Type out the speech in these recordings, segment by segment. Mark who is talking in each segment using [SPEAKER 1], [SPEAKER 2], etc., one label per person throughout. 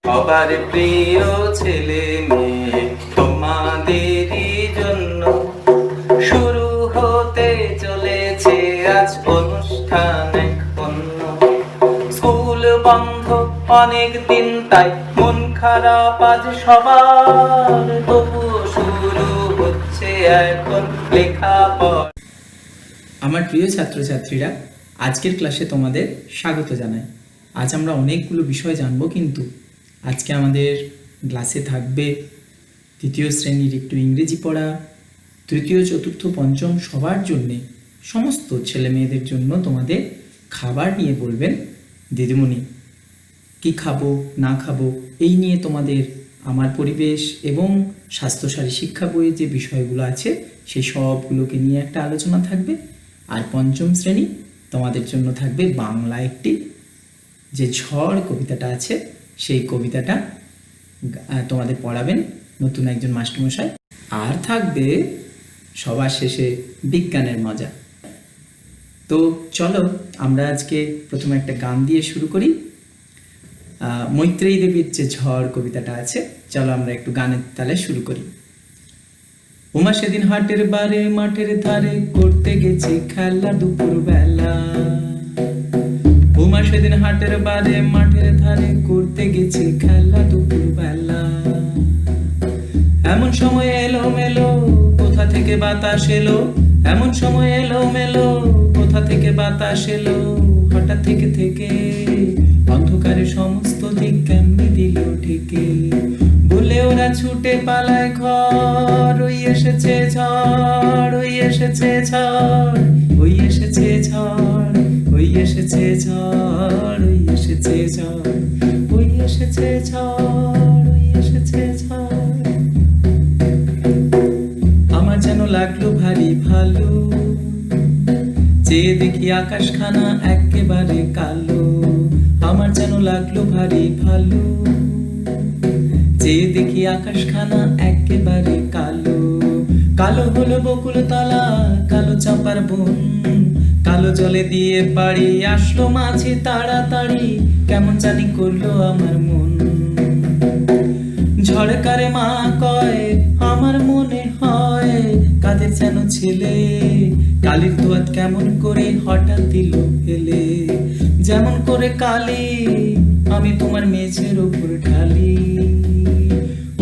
[SPEAKER 1] সবার প্রিয় ছেলে মেয়ে তোমাদেরই জন্য শুরু হতে চলেছে আজ অনুষ্ঠান এক অন্য। স্কুল বন্ধ অনেক দিন, তাই মন খারাপ আজ সবার, তবুও শুরু হচ্ছে এখন লেখাপড়া।
[SPEAKER 2] আমার প্রিয় ছাত্রছাত্রীরা, আজকের ক্লাসে তোমাদের স্বাগত জানাই। আজ আমরা অনেকগুলো বিষয় জানবো, কিন্তু আজকে আমাদের ক্লাসে থাকবে তৃতীয় শ্রেণীর একটু ইংরেজি পড়া, তৃতীয় চতুর্থ পঞ্চম সবার জন্যে, সমস্ত ছেলে মেয়েদের জন্য তোমাদের খাবার নিয়ে বলবেন দিদিমণি। কি খাবো না খাবো এই নিয়ে তোমাদের আমার পরিবেশ এবং স্বাস্থ্যসারী শিক্ষা বইয়ে যে বিষয়গুলো আছে সেই সবগুলোকে নিয়ে একটা আলোচনা থাকবে। আর পঞ্চম শ্রেণী তোমাদের জন্য থাকবে বাংলা একটি যে ঝড় কবিতাটা আছে সেই কবিতাটা তোমাদের পড়াবেন নতুন একজন মাস্টারমশাই। আর থাকবে সবার শেষে বিজ্ঞানের মজা। তো চলো আমরা আজকে প্রথমে একটা গান দিয়ে শুরু করি। মৈত্রেয়ী দেবীর যে ঝড় কবিতাটা আছে, চলো আমরা একটু গানের তালে শুরু করি। উমা সেদিন হাটের বারে মাঠের ধারে করতে গেছে খেলা দুপুর বেলা। উমা সেদিন হাটের বারে মাঠের ধারে করতে গেছে খেলা দুপুর বেলা। এমন সময় এলো মেলো কোথা থেকে বাতাস এলো, এমন সময় এলো মেলো কোথা থেকে বাতাস এলো। হঠাৎ থেকে থেকে অন্ধকারে সমস্ত দিক কেমনি দিল ঠেকে। বলে ওরা ছুটে পালায় ঘর, ওই এসেছে ঝড়, ওই এসেছে ঝড়, ওই এসেছে ঝড়, ওই এসেছে ঝড়, ওই এসেছে ঝড়, ওই এসেছে ঝড়, ওই এসেছে ঝড়। আমার যেন লাগলো ভারী ভালো, চেয়ে দেখি আকাশখানা একেবারে কালো। আমার যেন লাগলো ভারী ভালো, চেয়ে দেখি আকাশখানা একেবারে কালো। কালো হলো বকুল তলা, কালো চাপার বন, কালো জলে দিয়ে পাড়ি আসলো মাঝে তাড়াতাড়ি, কেমন জানি করলো আমার মন। ঝড়কারে মা কয় আমার মনে হয় কাদের যেন ছেলে, কালির দোয়াত কেমন করে হঠাৎ দিল ফেলে। যেমন করে কালি আমি তোমার মেঝের উপর ঢালি।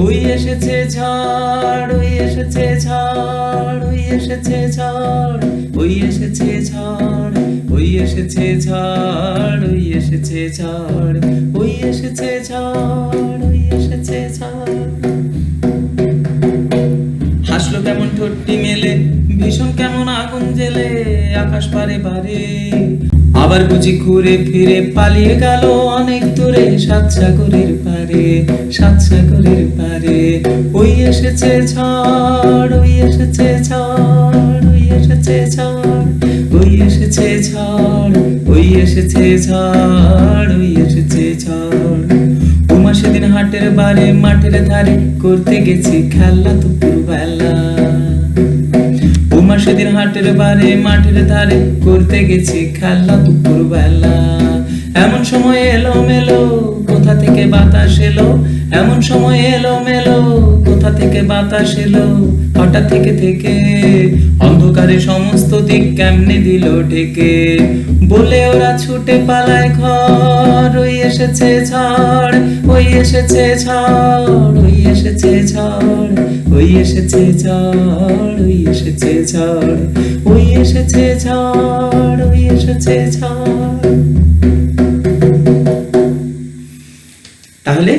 [SPEAKER 2] ওই এসেছে ঝড়, ওই এসেছে ঝড়, ওই এসেছে ঝড়, ওই এসেছে ঝড়, ওই এসেছে ঝড়, ওই এসেছে ঝড়, ওই এসেছে ঝড়, ওই এসেছে ঝড়। হাসলো কেমন ঠোঁটটি মেলে, ভীষণ কেমন আগুন জেলে আকাশ পারে বারে। আবার বুঝি ঘুরে ফিরে পালিয়ে গেল অনেক দূরে সাত সাগরের পারে, সাত সাগরের পারে। ওই এসেছে ঝড়, ওই এসেছে ঝড়, ওই এসেছে ঝড়, ওই এসেছে ঝড়, ওই এসেছে ঝড়, ওই এসেছে ঝড়। উমা সেদিন হাটের বারে মাঠের ধারে করতে গেছি খেলা দুপুর বেলা। উমা সেদিন হাটের বারে মাঠের ধারে করতে গেছি খেলা দুপুর বেলা। এমন সময় এলো মেলো কোথা থেকে বাতাস এলো, এমন সময় এলো মেলো কোথা থেকে বাতাস এলো। হঠাৎ থেকে থেকে অন্ধকারে সমস্ত দিক কেমনে দিল ঢেকে। বলে ওরা ছুটে পালায় ঘর, ওই এসেছে ঝড়, ওই এসেছে ঝড়, ওই এসেছে ঝড়, ওই এসেছে ঝড়, ওই এসেছে ঝড়, ওই এসেছে ঝড়, ওই এসেছে ঝড়। তাহলে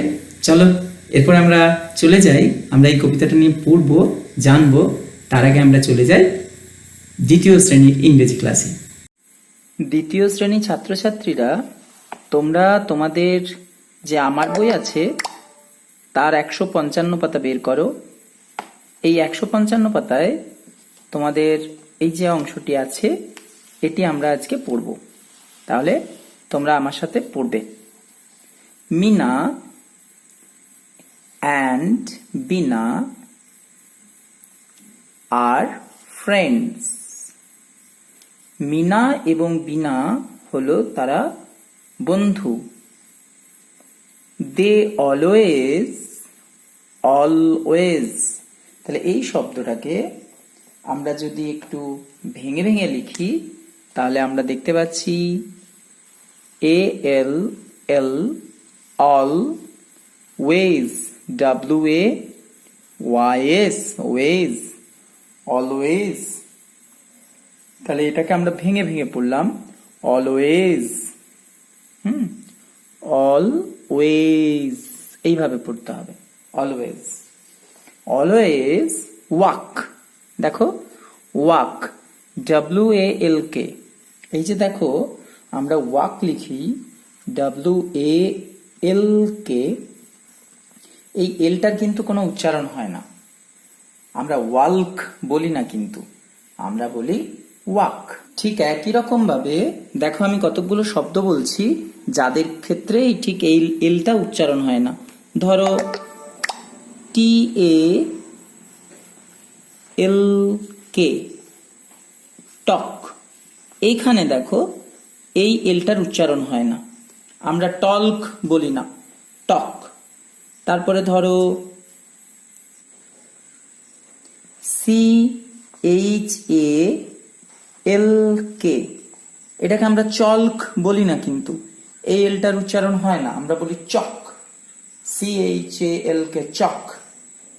[SPEAKER 2] চলো এরপর আমরা চলে যাই, আমরা এই কবিতাটা নিয়ে পড়বো জানবো। তার আগে আমরা চলে যাই দ্বিতীয় শ্রেণীর ইংরেজি ক্লাসে। দ্বিতীয় শ্রেণীর ছাত্রছাত্রীরা, তোমরা তোমাদের যে আমার বই আছে তার 155 পাতা বের করো। এই 155 পাতায় তোমাদের এই যে অংশটি আছে এটি আমরা আজকে পড়ব। তাহলে তোমরা আমার সাথে পড়বে। Mina and Bina are friends. Mina এবং বিনা হলো তারা বন্ধু। দে অলওয়েজ, অলওয়েজ, তাহলে এই শব্দটাকে আমরা যদি একটু ভেঙে ভেঙে লিখি তাহলে আমরা দেখতে পাচ্ছি A L L, all, ways, W A Y S, ways, always. তাহলে এটাকে আমরা ভেঙে ভেঙে পড়লাম অলওয়েজ, অলওয়েজ, এইভাবে পড়তে হবে অলওয়েজ। অলওয়েজ ওয়াক, দেখো ওয়াক, ডাব্লিউ এ এল কে, এই যে দেখো আমরা ওয়াক লিখি ডাব্লিউ এ এল কে, এই এলটার কিন্তু কোনো উচ্চারণ হয় না, আমরা ওয়াল্ক বলি না, কিন্তু আমরা বলি ওয়াক। ঠিক একই রকম ভাবে দেখো আমি কতগুলো শব্দ বলছি যাদের ক্ষেত্রে ঠিক এই এলটা উচ্চারণ হয় না। ধরো টি এ এল কে, টক, এইখানে দেখো এই এলটার উচ্চারণ হয় না, আমরা টল্ক বলি না, টক। তারপরে ধরো সি এইচ এ এল কে, এটাকে আমরা চল্ক বলি না, কিন্তু এই এলটার উচ্চারণ হয় না, আমরা বলি চক, C H A L K, চক।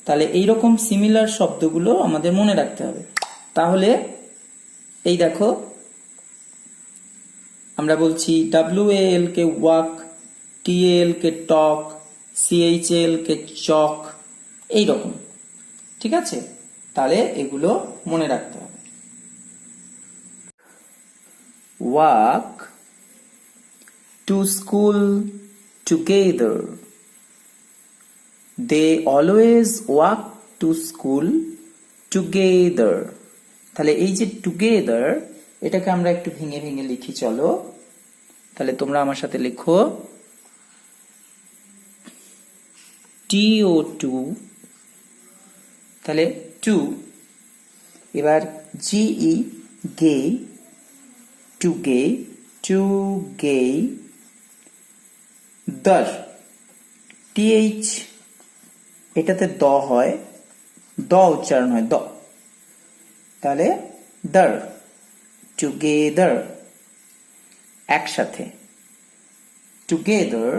[SPEAKER 2] তাহলে এইরকম সিমিলার শব্দগুলো আমাদের মনে রাখতে হবে। তাহলে এই দেখো আমরা বলছি W A L K walk, T L K talk, C H L K chalk, এইরকম, ঠিক আছে? তাহলে এগুলো মনে রাখতে হবে। Walk, to school, together, they always walk to school together. তাহলে এই যে টুগেদার, এটাকে আমরা একটু ভেঙে ভেঙে লিখি, চলো। তাহলে তোমরা আমার সাথে লেখো টিও টু, তাহলে টু, এবার জিই গে, টু গে, টু গে, দার, টিএইচ এটাতে দ হয়, দ উচ্চারণ হয়, দ, তাহলে দার, টুগেদার, একসাথে, টুগেদার।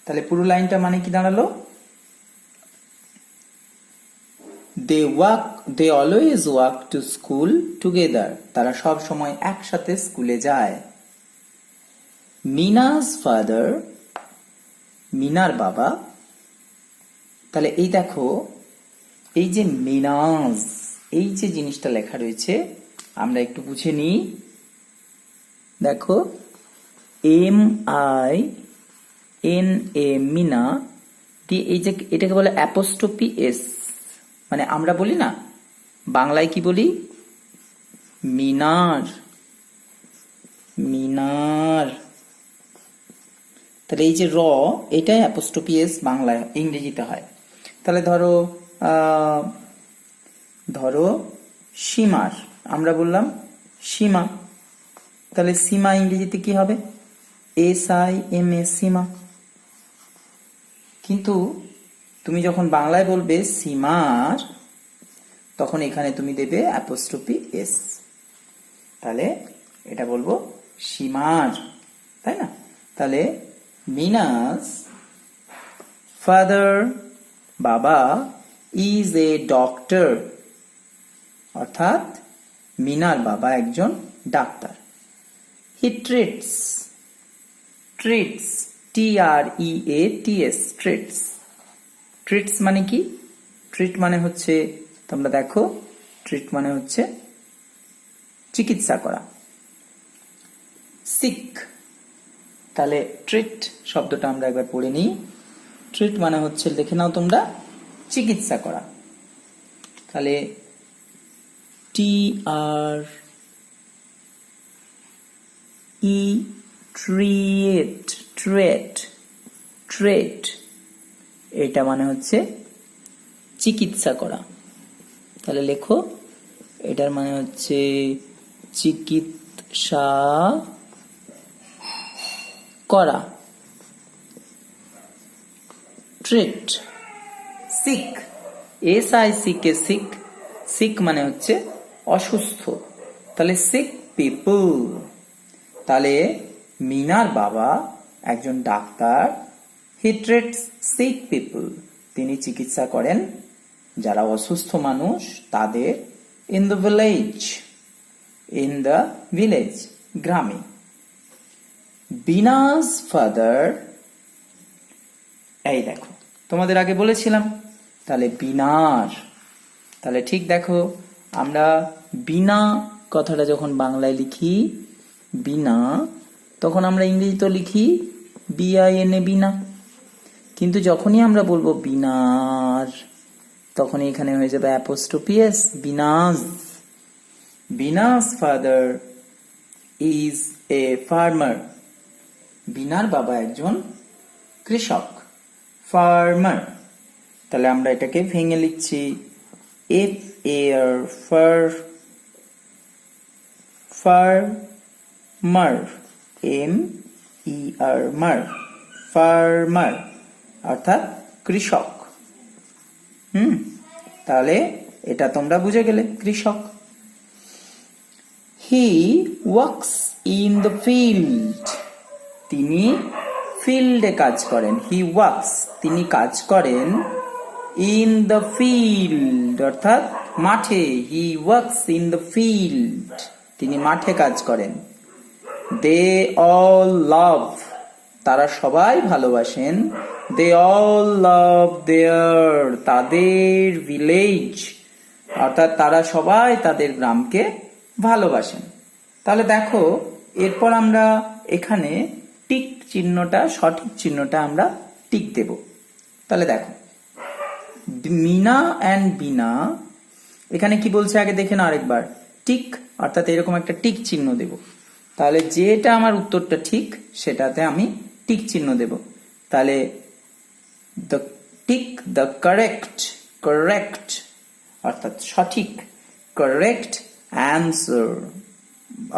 [SPEAKER 2] তাহলে পুরো লাইনটা মানে কি দাঁড়ালো? They walk, they always walk to school together, তারা সব সময় একসাথে স্কুলে যায়। মিনাস ফাদার, মিনার বাবা। তাহলে এই দেখো এই যে মিনাস, এই যে জিনিসটা লেখা রয়েছে আমরা একটু বুঝে নিই। দেখো এম আই এন এ, মিনা দিয়ে এই যে এটাকে বলে অ্যাপোস্ট্রফি এস, মানে আমরা বলি না বাংলায় কি বলি, মিনার, মিনার। তাহলে এই যে র, এটাই অ্যাপোস্ট্রফি এস বাংলায়, ইংরেজিতে হয়। তাহলে ধরো ধরো সীমার, আমরা বললাম সীমা, তাহলে সীমা ইংরেজিতে কি হবে? এস আই এম এ, সীমা। কিন্তু তুমি যখন বাংলায় বলবে সীমার, তখন এখানে তুমি দেবে অ্যাপোস্ট্রফি এস, তাহলে এটা বলবো সীমার, তাই না? তাহলে মিনাস ফাদার, বাবা, ইজ এ ডক্টর, অর্থাৎ মিনার বাবা একজন ডাক্তার। হি ট্রিটস, ট্রিটস, টি আর ই এ টি এস, ট্রিটস। ট্রিটস মানে কি? ট্রিট মানে হচ্ছে, তোমরা দেখো ট্রিট মানে হচ্ছে চিকিৎসা করা। সিক, তাহলে ট্রিট শব্দটা আমরা একবার পড়ে নিই। ট্রিট মানে হচ্ছে, দেখে নাও তোমরা, চিকিৎসা করা। তাহলে টি আর ই, ট্রিট, ট্রেট, ট্রেট, এটা মানে হচ্ছে চিকিৎসা করা। তাহলে লেখো এটার মানে হচ্ছে চিকিৎসা করা। Treat. Sick, SICK, sick, sick মানে হচ্ছে অসুস্থ, তাহলে সিক পিপল। তাহলে মিনার বাবা একজন ডাক্তার, হি ট্রিটস সিক পিপল, তিনি চিকিৎসা করেন যারা অসুস্থ মানুষ তাদের, in the village, in the village, গ্রামে। বিনাস ফাদার, এই দেখো তোমাদের আগে বলেছিলাম, তাহলে বিনার, তাহলে ঠিক দেখো আমরা বিনা কথাটা যখন বাংলায় লিখি বিনা, তখন আমরা ইংরেজিতে লিখি BINA, বিনা। কিন্তু যখনই আমরা বলবো বিনার, তখন এখানে হয়ে যাবে apostrophe S, Bina's. Bina's father is a farmer, বিনার বাবা একজন কৃষক, ফার্মার। তাহলে আমরা এটাকে ভেঙে লিখছি FAR, ফার্মার, MER, মার, ফার্মার অর্থাৎ কৃষক। তাহলে এটা তোমরা বুঝে গেলে, কৃষক। He works in the field, তিনি ফিল্ডে কাজ করেন। হি ওয়ার্কস, তিনি কাজ করেন, ইন দ্য ফিল্ড অর্থাৎ মাঠে। He works in the field, তিনি মাঠে কাজ করেন। দে অল লাভ, তারা সবাই ভালোবাসেন। দে অল লাভ দেয়ার, তাদের ভিলেজ অর্থাৎ তারা সবাই তাদের গ্রামকে ভালোবাসেন। তাহলে দেখো এরপর আমরা এখানে টিক চিহ্নটা, সঠিক চিহ্নটা আমরা টিক দেব। তাহলে দেখো মিনা অ্যান্ড বিনা, এখানে কি বলছে আগে দেখে না আরেকবার, টিক অর্থাৎ এরকম একটা টিক চিহ্ন দেব। তাহলে যেটা আমার উত্তরটা ঠিক সেটাতে আমি টিক চিহ্ন দেব। তাহলে দ্য টিক দ্য কারেক্ট অর্থাৎ সঠিক, কারেক্ট অ্যান্সার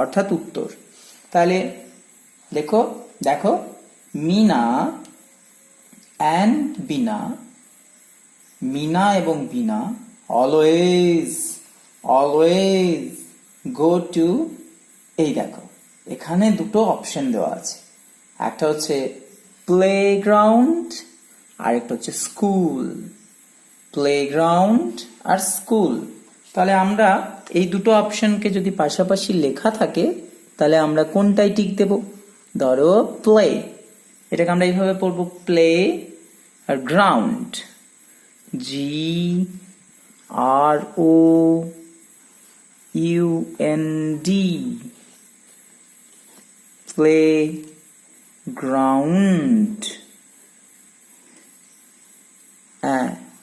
[SPEAKER 2] অর্থাৎ উত্তর। তাহলে দেখো মিনা অ্যান্ড বিনা, মিনা এবং বিনা অলওয়েজ গো টু, এই দেখো এখানে দুটো অপশন দেওয়া আছে, একটা হচ্ছে প্লেগ্রাউন্ড আর একটা হচ্ছে স্কুল। প্লেগ্রাউন্ড আর স্কুল, তাহলে আমরা এই দুটো অপশনকে যদি পাশাপাশি লেখা থাকে তাহলে আমরা কোনটাই টিক দেব? ধরো প্লে, এটাকে আমরা এইভাবে পড়বো প্লে, আর ground GROUND, play ground,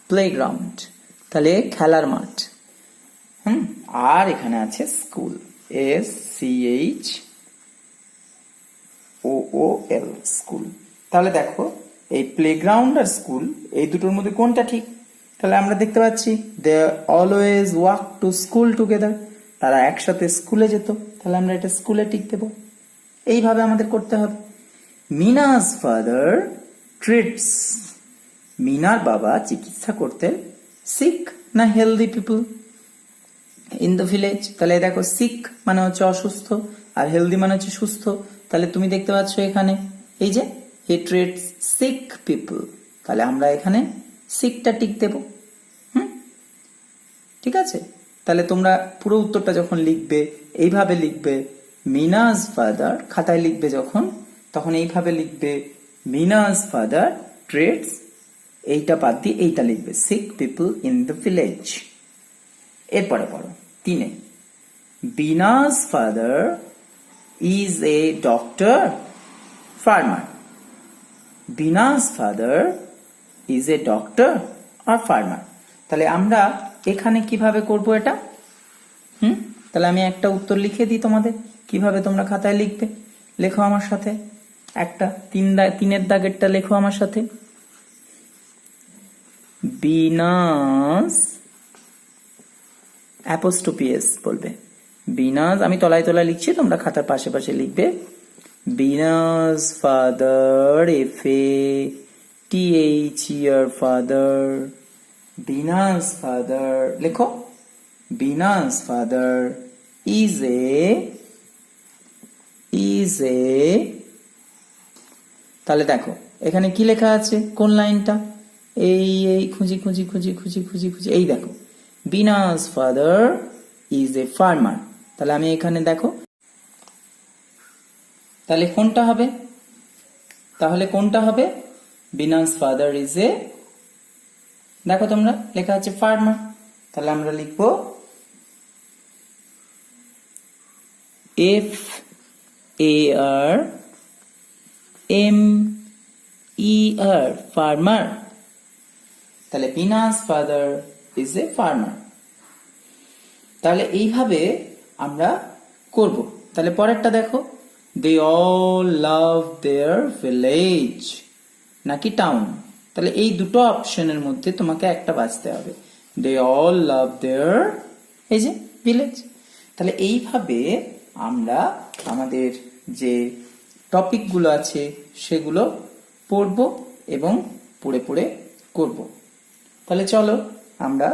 [SPEAKER 2] playground তাহলে খেলার মাঠ। আর এখানে আছে স্কুল, SCHOOL, স্কুল। তাহলে দেখো এই প্লেগ্রাউন্ড আর স্কুল এই দুটোর মধ্যে কোনটা ঠিক? তাহলে আমরা দেখতে পাচ্ছি they always walk to school together, তারা একসাথে স্কুলে যেত, তাহলে আমরা এটা স্কুলে টিক দেব। এইভাবে আমাদের করতে হবে। মিনাস ফাদার ট্রিটস, মিনার বাবা চিকিৎসা করতেন সিক না healthy people in the village. তাহলে দেখো সিক মানে হচ্ছে অসুস্থ আর হেলদি মানে হচ্ছে সুস্থ। তাহলে তুমি দেখতে পাচ্ছ এখানে এই যে হি ট্রিটস সিক পিপল, তাহলে আমরা এখানে সিকটা টিক দেব। ঠিক আছে, তাহলে তোমরা পুরো উত্তরটা যখন লিখবে এইভাবে লিখবে, মিনাস ফাদার, খাতায় লিখবে যখন তখন এইভাবে লিখবে, মিনাস ফাদার ট্রিটস, এইটা বাদ দিয়ে এইটা লিখবে, sick people in the village. এরপরে পড়ো 3, Bina's father is a doctor farmer. Bina's father is a doctor আর ফার্মার। তাহলে আমরা এখানে কিভাবে করব এটা? তাহলে আমি একটা উত্তর লিখে দিই তোমাদের, কিভাবে তোমরা খাতায় লিখবে। লেখো আমার সাথে, একটা 3 দাগেরটা লেখো আমার সাথে। বিনাস অ্যাপোস্ট্রোফি এস বলবে, বিনাস, আমি তলায় তলায় লিখছি, তোমরা খাতার পাশে পাশে লিখবে। Binas father, TH your father. Bina's father. লেখো Bina's father is a তাহলে দেখো এখানে কি লেখা আছে, কোন লাইনটা, এই খুঁজি এই দেখো Bina's father is a farmer। তাহলে আমি এখানে দেখো তাহলে কোনটা হবে Bina's father is a, দেখো তোমরা লেখা আছে ফার্মার, তাহলে আমরা লিখবো FARMER ফার্মার। তাহলে Bina's father is a farmer। তাহলে এইভাবে আমরা করব। তাহলে পরেরটা দেখো, they all love their village নাকি টাউন। তাহলে এই দুটো অপশনের মধ্যে তোমাকে একটা বাছতে হবে, they all love their এই যে ভিলেজ। তাহলে এইভাবে আমরা আমাদের যে টপিকগুলো আছে সেগুলো পড়ব এবং পড়ে করব। তাহলে চলো আমরা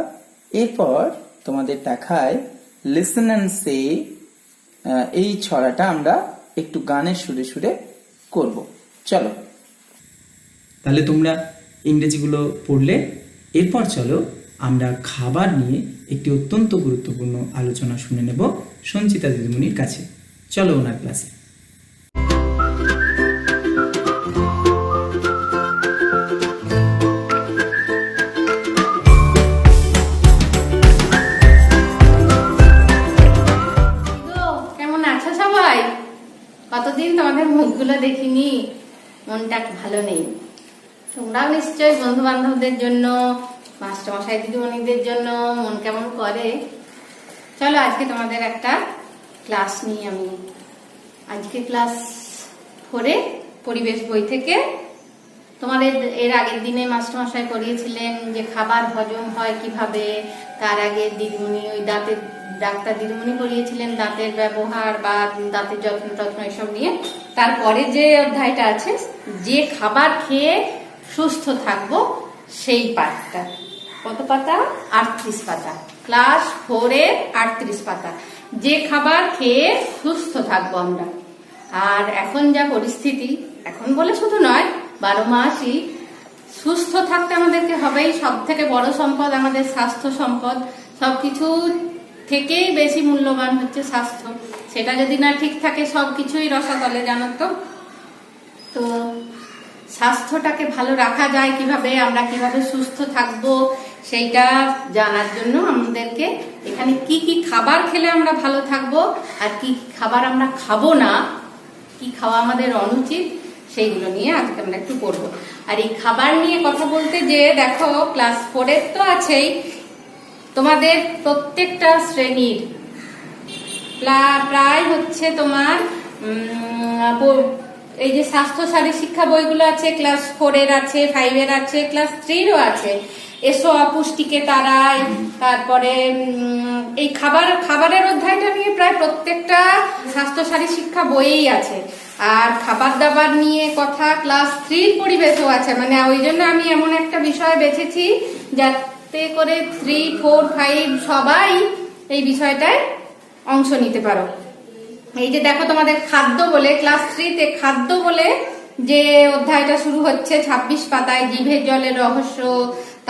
[SPEAKER 2] এরপর তোমাদের দেখায় লিসেন অ্যান্ড সে, এই ছড়াটা আমরা একটু গানের সুরে করব। চলো তাহলে তোমরা ইংরেজিগুলো পড়লে, এরপর চলো আমরা খাবার নিয়ে একটি অত্যন্ত গুরুত্বপূর্ণ আলোচনা শুনে নেব সঞ্চিতা দিদিমণির কাছে। চলো ওনার ক্লাসে।
[SPEAKER 3] কেমন আছো সবাই? কতদিন তোমাদের মুখগুলো দেখিনি, মনটা ভালো নেই। তোমরাও নিশ্চয়ই বন্ধু বান্ধবদের জন্য, মাস্টারমশাই দিদিমণিদের জন্য মন কেমন করে। চলো আজকে তোমাদের একটা ক্লাস নিই আমি। আজকে ক্লাস 4 পরিবেশ বই থেকে। তোমাদের এর আগের দিনে মাস্টারমশাই করিয়েছিলেন যে খাবার হজম হয় কিভাবে, তার আগে দিদিমণি ওই ডাক্তার দিদিমণি করিয়েছিলেন দাঁতের ব্যবহার বা দাঁতের যত্ন এসব নিয়ে। তারপরে যে অধ্যায়টা আছে, যে খাবার খেয়ে সুস্থ থাকবো, সেই পাঠটা। কত পাতা? 38 পাতা। ক্লাস 4-এর 38 পাতা। যে খাবার খেয়ে সুস্থ থাকবো আমরা। আর এখন যা পরিস্থিতি, এখন বলে শুধু নয়, 12 মাসই সুস্থ থাকতে আমাদেরকে হবেই। সব থেকে বড় সম্পদ আমাদের স্বাস্থ্য সম্পদ। সবকিছু থেকেই বেশি মূল্যবান হচ্ছে স্বাস্থ্য। সেটা যদি না ঠিক থাকে সবকিছুই রসাতলে, জানো তো। তো স্বাস্থ্যটাকে ভালো রাখা যায় কিভাবে, আমরা কিভাবে সুস্থ থাকবো, সেইটা জানার জন্য আমাদেরকে এখানে কি কি খাবার খেলে আমরা ভালো থাকবো আর কি খাবার আমরা খাবো না, কি খাওয়া আমাদের অনুচিত, সেইগুলো নিয়ে আজকে আমরা একটু পড়বো। আর এই খাবার নিয়ে কথা বলতে যে দেখো, ক্লাস 4-এর তো আছেই, তোমাদের প্রত্যেকটা শ্রেণীর প্রায় হচ্ছে তোমার এই যে স্বাস্থ্য শারীরিক শিক্ষা বইগুলো আছে, ক্লাস 4-এর আছে, 5-এর আছে, ক্লাস 3-এরও আছে। এসো অপুষ্টিকে তারাই, তারপরে এই খাবারের অধ্যায়টা নিয়ে প্রায় প্রত্যেকটা স্বাস্থ্য শারীরিক শিক্ষা বইয়েই আছে। আর খাবার দাবার নিয়ে কথা ক্লাস 3-র পরিবেশও আছে। মানে ওই জন্য আমি এমন একটা বিষয় বেছেছি যাতে করে 3, 4, 5 সবাই এই বিষয়টায় অংশ নিতে পারো। এই যে দেখো তোমাদের খাদ্য বলে, ক্লাস 3-তে খাদ্য বলে যে অধ্যায়টা শুরু হচ্ছে 26 পাতায়, জিভের জলের রহস্য।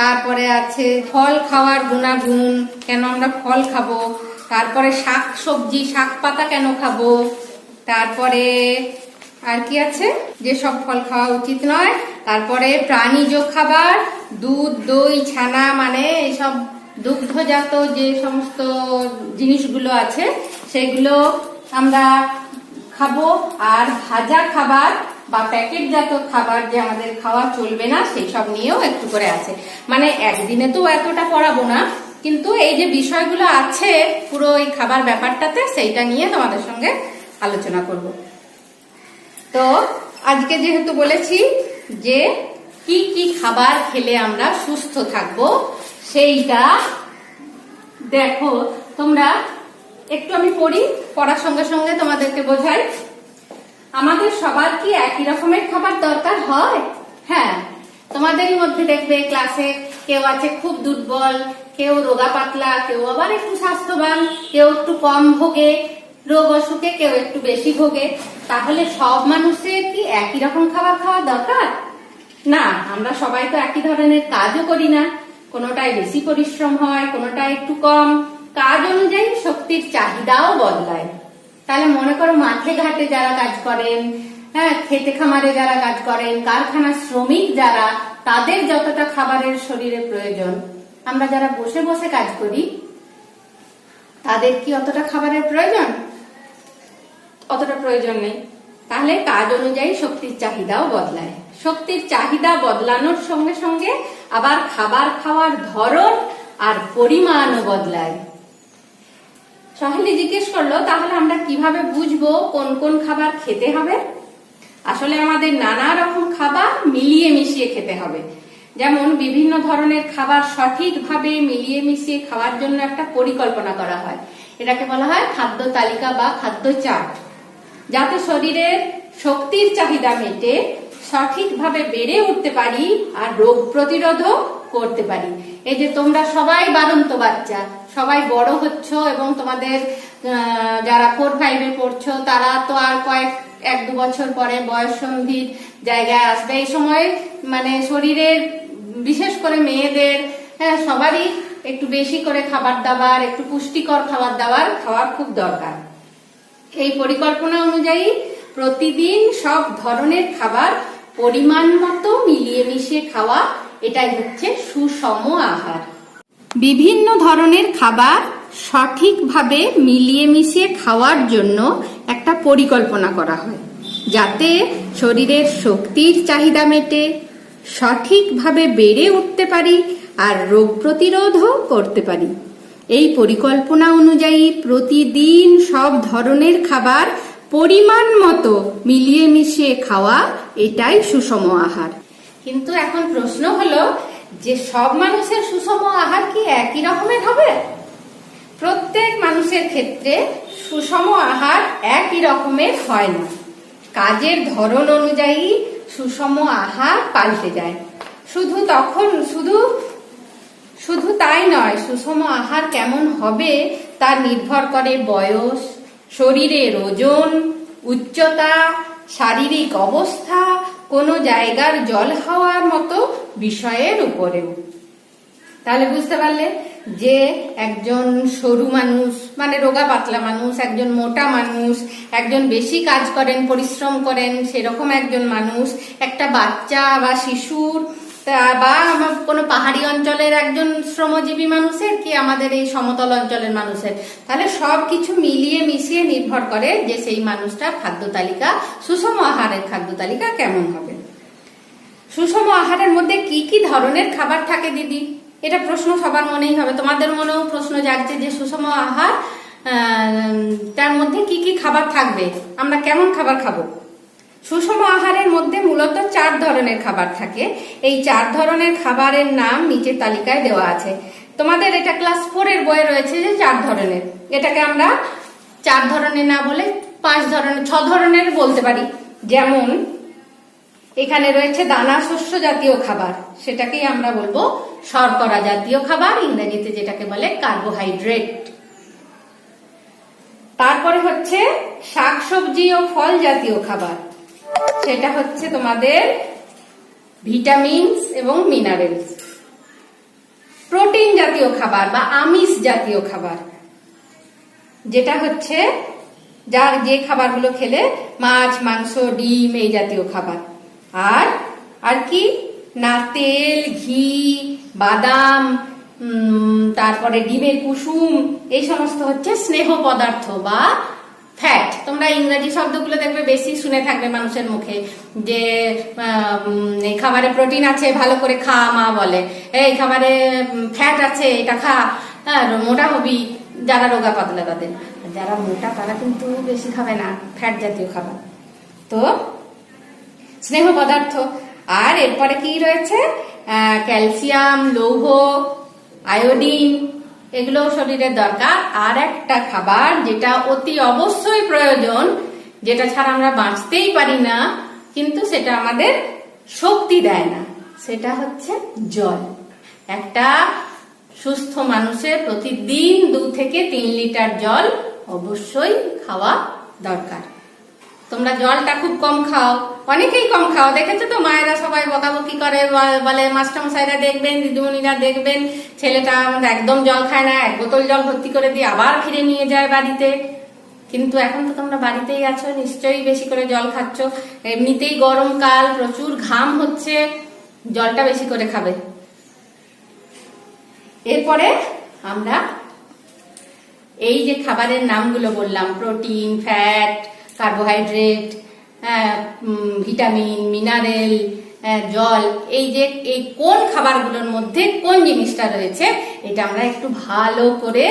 [SPEAKER 3] তারপরে আছে ফল খাওয়ার গুণাগুণ, কেন আমরা ফল খাবো। তারপরে শাক সবজি, শাক পাতা কেন খাবো। তারপরে আর কি আছে, যে সব ফল খাওয়া উচিত নয়। তারপরে প্রাণীজ খাবার, দুধ, দই, ছানা, মানে এইসব দুগ্ধজাত যে সমস্ত জিনিসগুলো আছে সেগুলো আমরা খাবো। আর ভাজা খাবার বা প্যাকেটজাত খাবার যে আমাদের খাওয়া চলবে না, সেই সব নিয়েও একটু করে আছে। মানে একদিনে তো এতটা পড়াবো না, কিন্তু এই যে বিষয়গুলো আছে পুরো এই খাবার ব্যাপারটাতে, সেইটা নিয়ে তোমাদের সঙ্গে আলোচনা করব। তো আজকে যেহেতু বলেছি যে কি কি খাবার খেলে আমরা সুস্থ থাকবো, সেইটা দেখো তোমরা একটু। আমি পড়ার সঙ্গে সঙ্গে তোমাদেরকে বোঝাই। আমাদের সবার কি একই রকমের খাবার দরকার হয়? হ্যাঁ, তোমাদেরই মধ্যে দেখবে ক্লাসে কেউ আছে খুব দুর্বল, কেউ রোগা পাতলা, কেউ আবার একটু স্বাস্থ্যবান, কেউ একটু কম ভোগে রোগ অসুখে, কেউ একটু বেশি ভোগে। তাহলে সব মানুষের কি একই রকম খাবার খাওয়া দরকার? না, আমরা সবাই তো একই ধরনের কাজও করি না। কোনোটায় বেশি পরিশ্রম হয়, কোনোটায় একটু কম। কাজ অনুযায়ী শক্তির চাহিদাও বদলায়। তাহলে মনে করো মাঠে ঘাটে যারা কাজ করেন, হ্যাঁ, খেতে খামারে যারা কাজ করেন, কারখানার শ্রমিক যারা, তাদের যতটা খাবারের শরীরে প্রয়োজন, আমরা যারা বসে বসে কাজ করি তাদের কি অতটা খাবারের প্রয়োজন? অতটা প্রয়োজন নেই। তাহলে কাজ অনুযায়ী শক্তির চাহিদাও বদলায়। শক্তির চাহিদা বদলানোর সঙ্গে সঙ্গে আবার খাবার খাওয়ার ধরন আর পরিমাণও বদলায়। সহেলি জিজ্ঞেস করলো, তাহলে আমরা কিভাবে বুঝবো কোন কোন খাবার খেতে হবে? আসলে আমাদের নানা রকম খাবার মিলিয়ে মিশিয়ে খেতে হবে। যেমন বিভিন্ন ধরনের খাবার সঠিকভাবে মিলিয়ে মিশিয়ে খাওয়ার জন্য একটা পরিকল্পনা করা হয়। এটাকে বলা হয় খাদ্য তালিকা বা খাদ্য চার্ট, যাতে শরীরের শক্তির চাহিদা মেটে, সঠিকভাবে বেড়ে উঠতে পারি আর রোগ প্রতিরোধও করতে পারি। এই যে তোমরা সবাই বাড়ন্ত বাচ্চা, সবাই বড় হচ্ছ এবং তোমাদের যারা 4-5-এ পড়ছো তারা তো আর এক দু বছর পরে বয়ঃসন্ধির জায়গায় আসবে। এই সময় মানে শরীরের, বিশেষ করে মেয়েদের, হ্যাঁ, সবারই একটু বেশি করে খাবার দাবার, একটু পুষ্টিকর খাবার দাবার খাওয়ার খুব দরকার। এই পরিকল্পনা অনুযায়ী প্রতিদিন সব ধরনের খাবার পরিমাণ মতো মিলিয়ে মিশিয়ে খাওয়া, এটাই হচ্ছে সুষম আহার। বিভিন্ন ধরনের খাবার সঠিকভাবে মিলিয়ে মিশিয়ে খাওয়ার জন্য একটা পরিকল্পনা করা হয়, যাতে শরীরের শক্তির চাহিদা মেটে, সঠিকভাবে বেড়ে উঠতে পারি আর রোগ প্রতিরোধও করতে পারি। এই পরিকল্পনা অনুযায়ী প্রতিদিন সব ধরনের খাবার পরিমাণ মতো মিলিয়ে মিশিয়ে খাওয়া, এটাই সুষম আহার। কিন্তু এখন প্রশ্ন হলো যে সব মানুষের সুষম আহার কি একই রকমের হবে? প্রত্যেক মানুষের ক্ষেত্রে সুষম আহার একই রকমের হয় না। কাজের ধরন অনুযায়ী সুষম আহার পাল্টে যায়। শুধু তাই নয়, সুষম আহার কেমন হবে তা নির্ভর করে বয়স, শরীরের ওজন, উচ্চতা, শারীরিক অবস্থা, কোনো জায়গার জল হাওয়ার মতো বিষয়ের উপরেও। তাহলে বুঝতে পারলে যে একজন সরু মানুষ মানে রোগা পাতলা মানুষ, একজন মোটা মানুষ, একজন বেশি কাজ করেন, পরিশ্রম করেন সেরকম একজন মানুষ, একটা বাচ্চা বা শিশুর, বা কোনো পাহাড়ি অঞ্চলের একজন শ্রমজীবী মানুষের, কি আমাদের এই সমতল অঞ্চলের মানুষের, তাহলে সব কিছু মিলিয়ে মিশিয়ে নির্ভর করে যে সেই মানুষটার খাদ্য তালিকা, সুষম আহারের খাদ্য তালিকা কেমন হবে। সুষম আহারের মধ্যে কি কি ধরনের খাবার থাকে দিদি? এটা প্রশ্ন সবার মনেই হবে, তোমাদের মনেও প্রশ্ন জাগছে যে সুষম আহার তার মধ্যে কি কি খাবার থাকবে, আমরা কেমন খাবার খাবো। সুষম আহারের মধ্যে মূলত 4 ধরনের খাবার থাকে। এই 4 ধরনের খাবারের নাম নিচের তালিকায় দেওয়া আছে। তোমাদের এটা ক্লাস 4-এর বইয়ে রয়েছে যে 4 ধরনের। এটাকে আমরা 4 ধরনের না বলে 5 ধরনের, 6 ধরনের বলতে পারি। যেমন এখানে রয়েছে দানা শস্য জাতীয় খাবার, সেটাকেই আমরা বলবো শর্করা জাতীয় খাবার, ইংরেজিতে যেটাকে বলে কার্বোহাইড্রেট। তারপরে হচ্ছে শাকসবজি ও ফল জাতীয় খাবার, সেটা হচ্ছে তোমাদের ভিটামিনস এবং মিনারেলস। প্রোটিন জাতীয় খাবার বা আমিষ জাতীয় খাবার, যেটা হচ্ছে যে খাবারগুলো খেলে মাছ, মাংস, ডিম এই জাতীয় খাবার। আর কি না, তেল, ঘি, বাদাম, তারপরে ডিমের কুসুম, এই সমস্ত হচ্ছে স্নেহ পদার্থ বা ফ্যাট। তোমরা ইংরেজি শব্দগুলো দেখবে বেশি শুনে থাকবে মানুষের মুখে, যে এই খাবারে প্রোটিন আছে, ভালো করে খা, মা বলে। এই খাবারে ফ্যাট আছে, এটা খা, মোটা হবি। যারা রোগা পাতলা তাদের, যারা মোটা তারা কিন্তু বেশি খাবে না ফ্যাট জাতীয় খাবার। তো স্নেহ পদার্থ। আর এরপরে কি রয়েছে, ক্যালসিয়াম, লৌহ, আয়োডিন, এগুলো শরীরের দরকার। আর একটা খাবার যেটা অতি অবশ্যই প্রয়োজন, যেটা ছাড়া আমরা বাঁচতেই পারি না, কিন্তু সেটা আমাদের শক্তি দেয় না, সেটা হচ্ছে জল। একটা সুস্থ মানুষের প্রতিদিন 2 থেকে 3 লিটার জল অবশ্যই খাওয়া দরকার। তোমরা জলটা খুব কম খাও, অনেকেই কম খাও, দেখেছো তো মায়েরা সবাই বকাবকি করে, বলে মাস্টারমশাইরা দেখবেন, দিদিমণিরা দেখবেন ছেলেটা আমাদের একদম জল খায় না, 1 বোতল জল ভর্তি করে দিয়ে আবার ফিরে নিয়ে যায় বাড়িতে। কিন্তু এখন তো তোমরা বাড়িতেই আছো, নিশ্চয়ই বেশি করে জল খাচ্ছ। এমনিতেই গরমকাল, প্রচুর ঘাম হচ্ছে, জলটা বেশি করে খাবে। এরপরে আমরা এই যে খাবারের নামগুলো বললাম, protein, fat, carbohydrate, vitamin, mineral, জল, এই যে এই কোন খাবারগুলোর মধ্যে কোন জিনিসটা রয়েছে, এটা আমরা একটু ভালো করে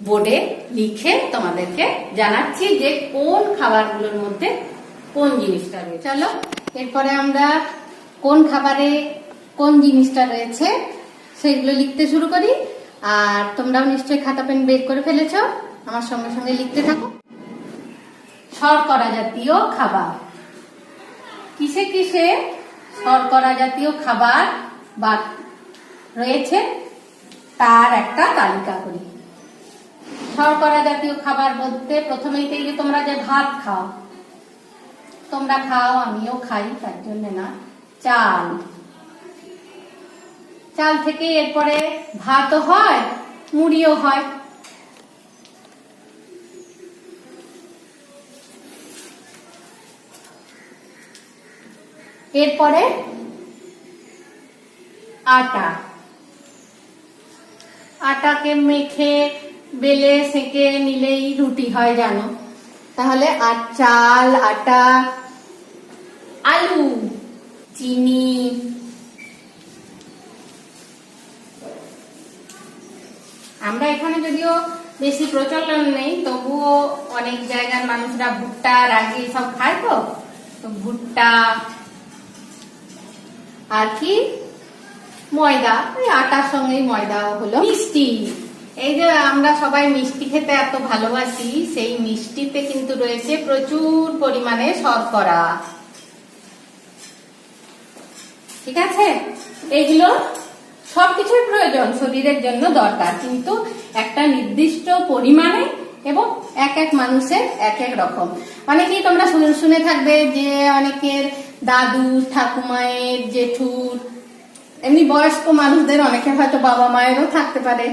[SPEAKER 3] বোর্ডে লিখে তোমাদেরকে জানাচ্ছি যে কোন খাবারগুলোর মধ্যে কোন জিনিসটা রয়েছে। চলো এরপরে আমরা কোন খাবারে কোন জিনিসটা রয়েছে সেগুলো লিখতে শুরু করি। আর তোমরাও নিশ্চয়ই খাতা পেন বের করে ফেলেছো, আমার সঙ্গে সঙ্গে লিখতে থাকো। শর্করা জাতীয় খাবার, কিসে কিসে শর্করা জাতীয় খাবার বা রয়েছে তার একটা তালিকা করি। শর্করা জাতীয় খাবার বলতে প্রথমেই যে তোমরা যে ভাত খাও, তোমরা খাও, আমিও খাই, তার জন্য না। চাল, চাল থেকে এরপরে ভাতও হয়, মুড়িও হয়। এরপরে আটা, আটাকে মেখে বেলে সেঁকে নিলেই রুটি হয় জানো। তাহলে চাল, আটা, আলু, চিনি, আমরা এখানে যদিও বেশি প্রচলন নেই, তবুও অনেক জায়গার মানুষরা ভুট্টা, রাগি সব খায়, তো ভুট্টা, আর কি ময়দা, ওই আটার সঙ্গেই ময়দাও হলো। মিষ্টি, এই যে আমরা সবাই মিষ্টি খেতে এত ভালোবাসি, সেই মিষ্টিতে কিন্তু রয়েছে প্রচুর পরিমাণে শর্করা। ঠিক আছে, এইগুলো সবকিছুই প্রয়োজন, শরীরের জন্য দরকার, কিন্তু একটা নির্দিষ্ট পরিমাণে এবং এক এক মানুষের এক এক রকম। অনেকেই তোমরা শুনে থাকবে যে অনেকের দাদু, ঠাকুমায়ের, জেঠুর, এমনি বয়স্ক মানুষদের অনেকের হয়তো বাবা মায়েরও থাকতে পারে,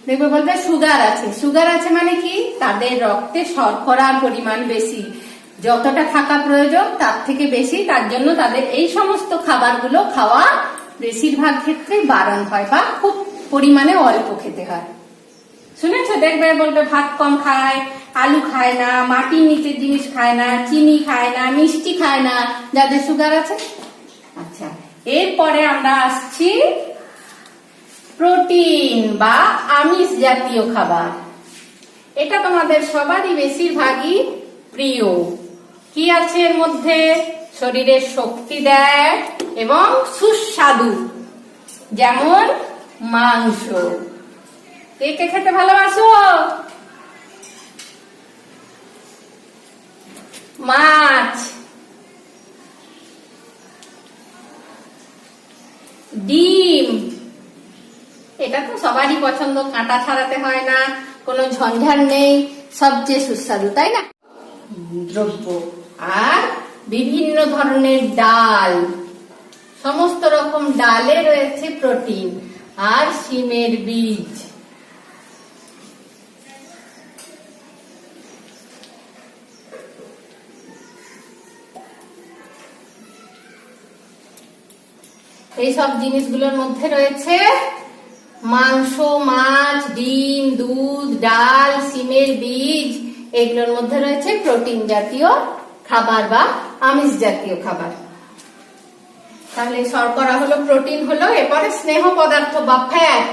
[SPEAKER 3] দেখবে বলবে সুগার আছে। সুগার আছে মানে কি, তাদের রক্তে শর্করার পরিমাণ বেশি, যতটা থাকা প্রয়োজন তার থেকে বেশি, তার জন্য তাদের এই সমস্ত খাবারগুলো খাওয়া বেশিরভাগ ক্ষেত্রে বারণ হয় বা খুব পরিমাণে অল্প খেতে হয়। শুনেছো, দেখবে বলবে ভাত কম খায়, আলু খায় না, মাটির নিচের জিনিস খায় না, চিনি খায় না, মিষ্টি খায় না, যাদের সুগার আছে। আচ্ছা, এরপরে আমরা আসছি প্রোটিন বা আমিষ জাতীয় খাবার। এটা তোমাদের সবারই বেশিরভাগই প্রিয়। কি আছে এর মধ্যে? শরীরের শক্তি দেয় এবং সুস্বাদু, যেমন মাংস। কে কে খেতে ভালোবাসো? মাছ, ডিম, এটা তো সবারই পছন্দ, কাঁটা ছাড়াতে হয় না, কোনো ঝঞ্ঝাট নেই, সবচেয়ে সুস্বাদু, তাই না? দ্রব্য। আর বিভিন্ন ধরনের ডাল, সমস্ত রকম ডালে রয়েছে প্রোটিন। আর শিমের বীজ, এইসব জিনিসগুলোর মধ্যে রয়েছে মাংস, মাছ, ডিম, দুধ, ডাল, শিমের বীজ, এগুলোর মধ্যে রয়েছে প্রোটিন জাতীয় খাবার বা আমিষ জাতীয় খাবার। তাহলে শর্করা হলো, প্রোটিন হলো, এরপরে স্নেহ পদার্থ বা ফ্যাট।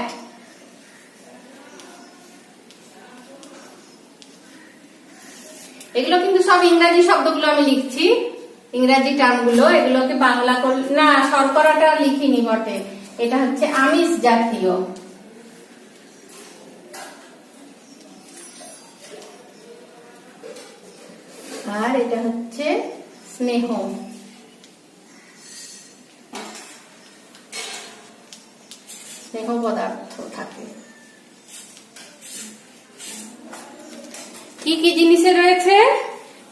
[SPEAKER 3] এগুলো কিন্তু সব ইংরেজি শব্দগুলো আমি লিখছি, ইংরেজি টার্মগুলো, এগুলোকে বাংলা না, শর্করাটা লিখিনি বটে, এটা হচ্ছে আমিষ জাতীয়। আর এটা হচ্ছে স্নেহ। স্নেহ পদার্থ থাকে। কি কি জিনিসে রয়েছে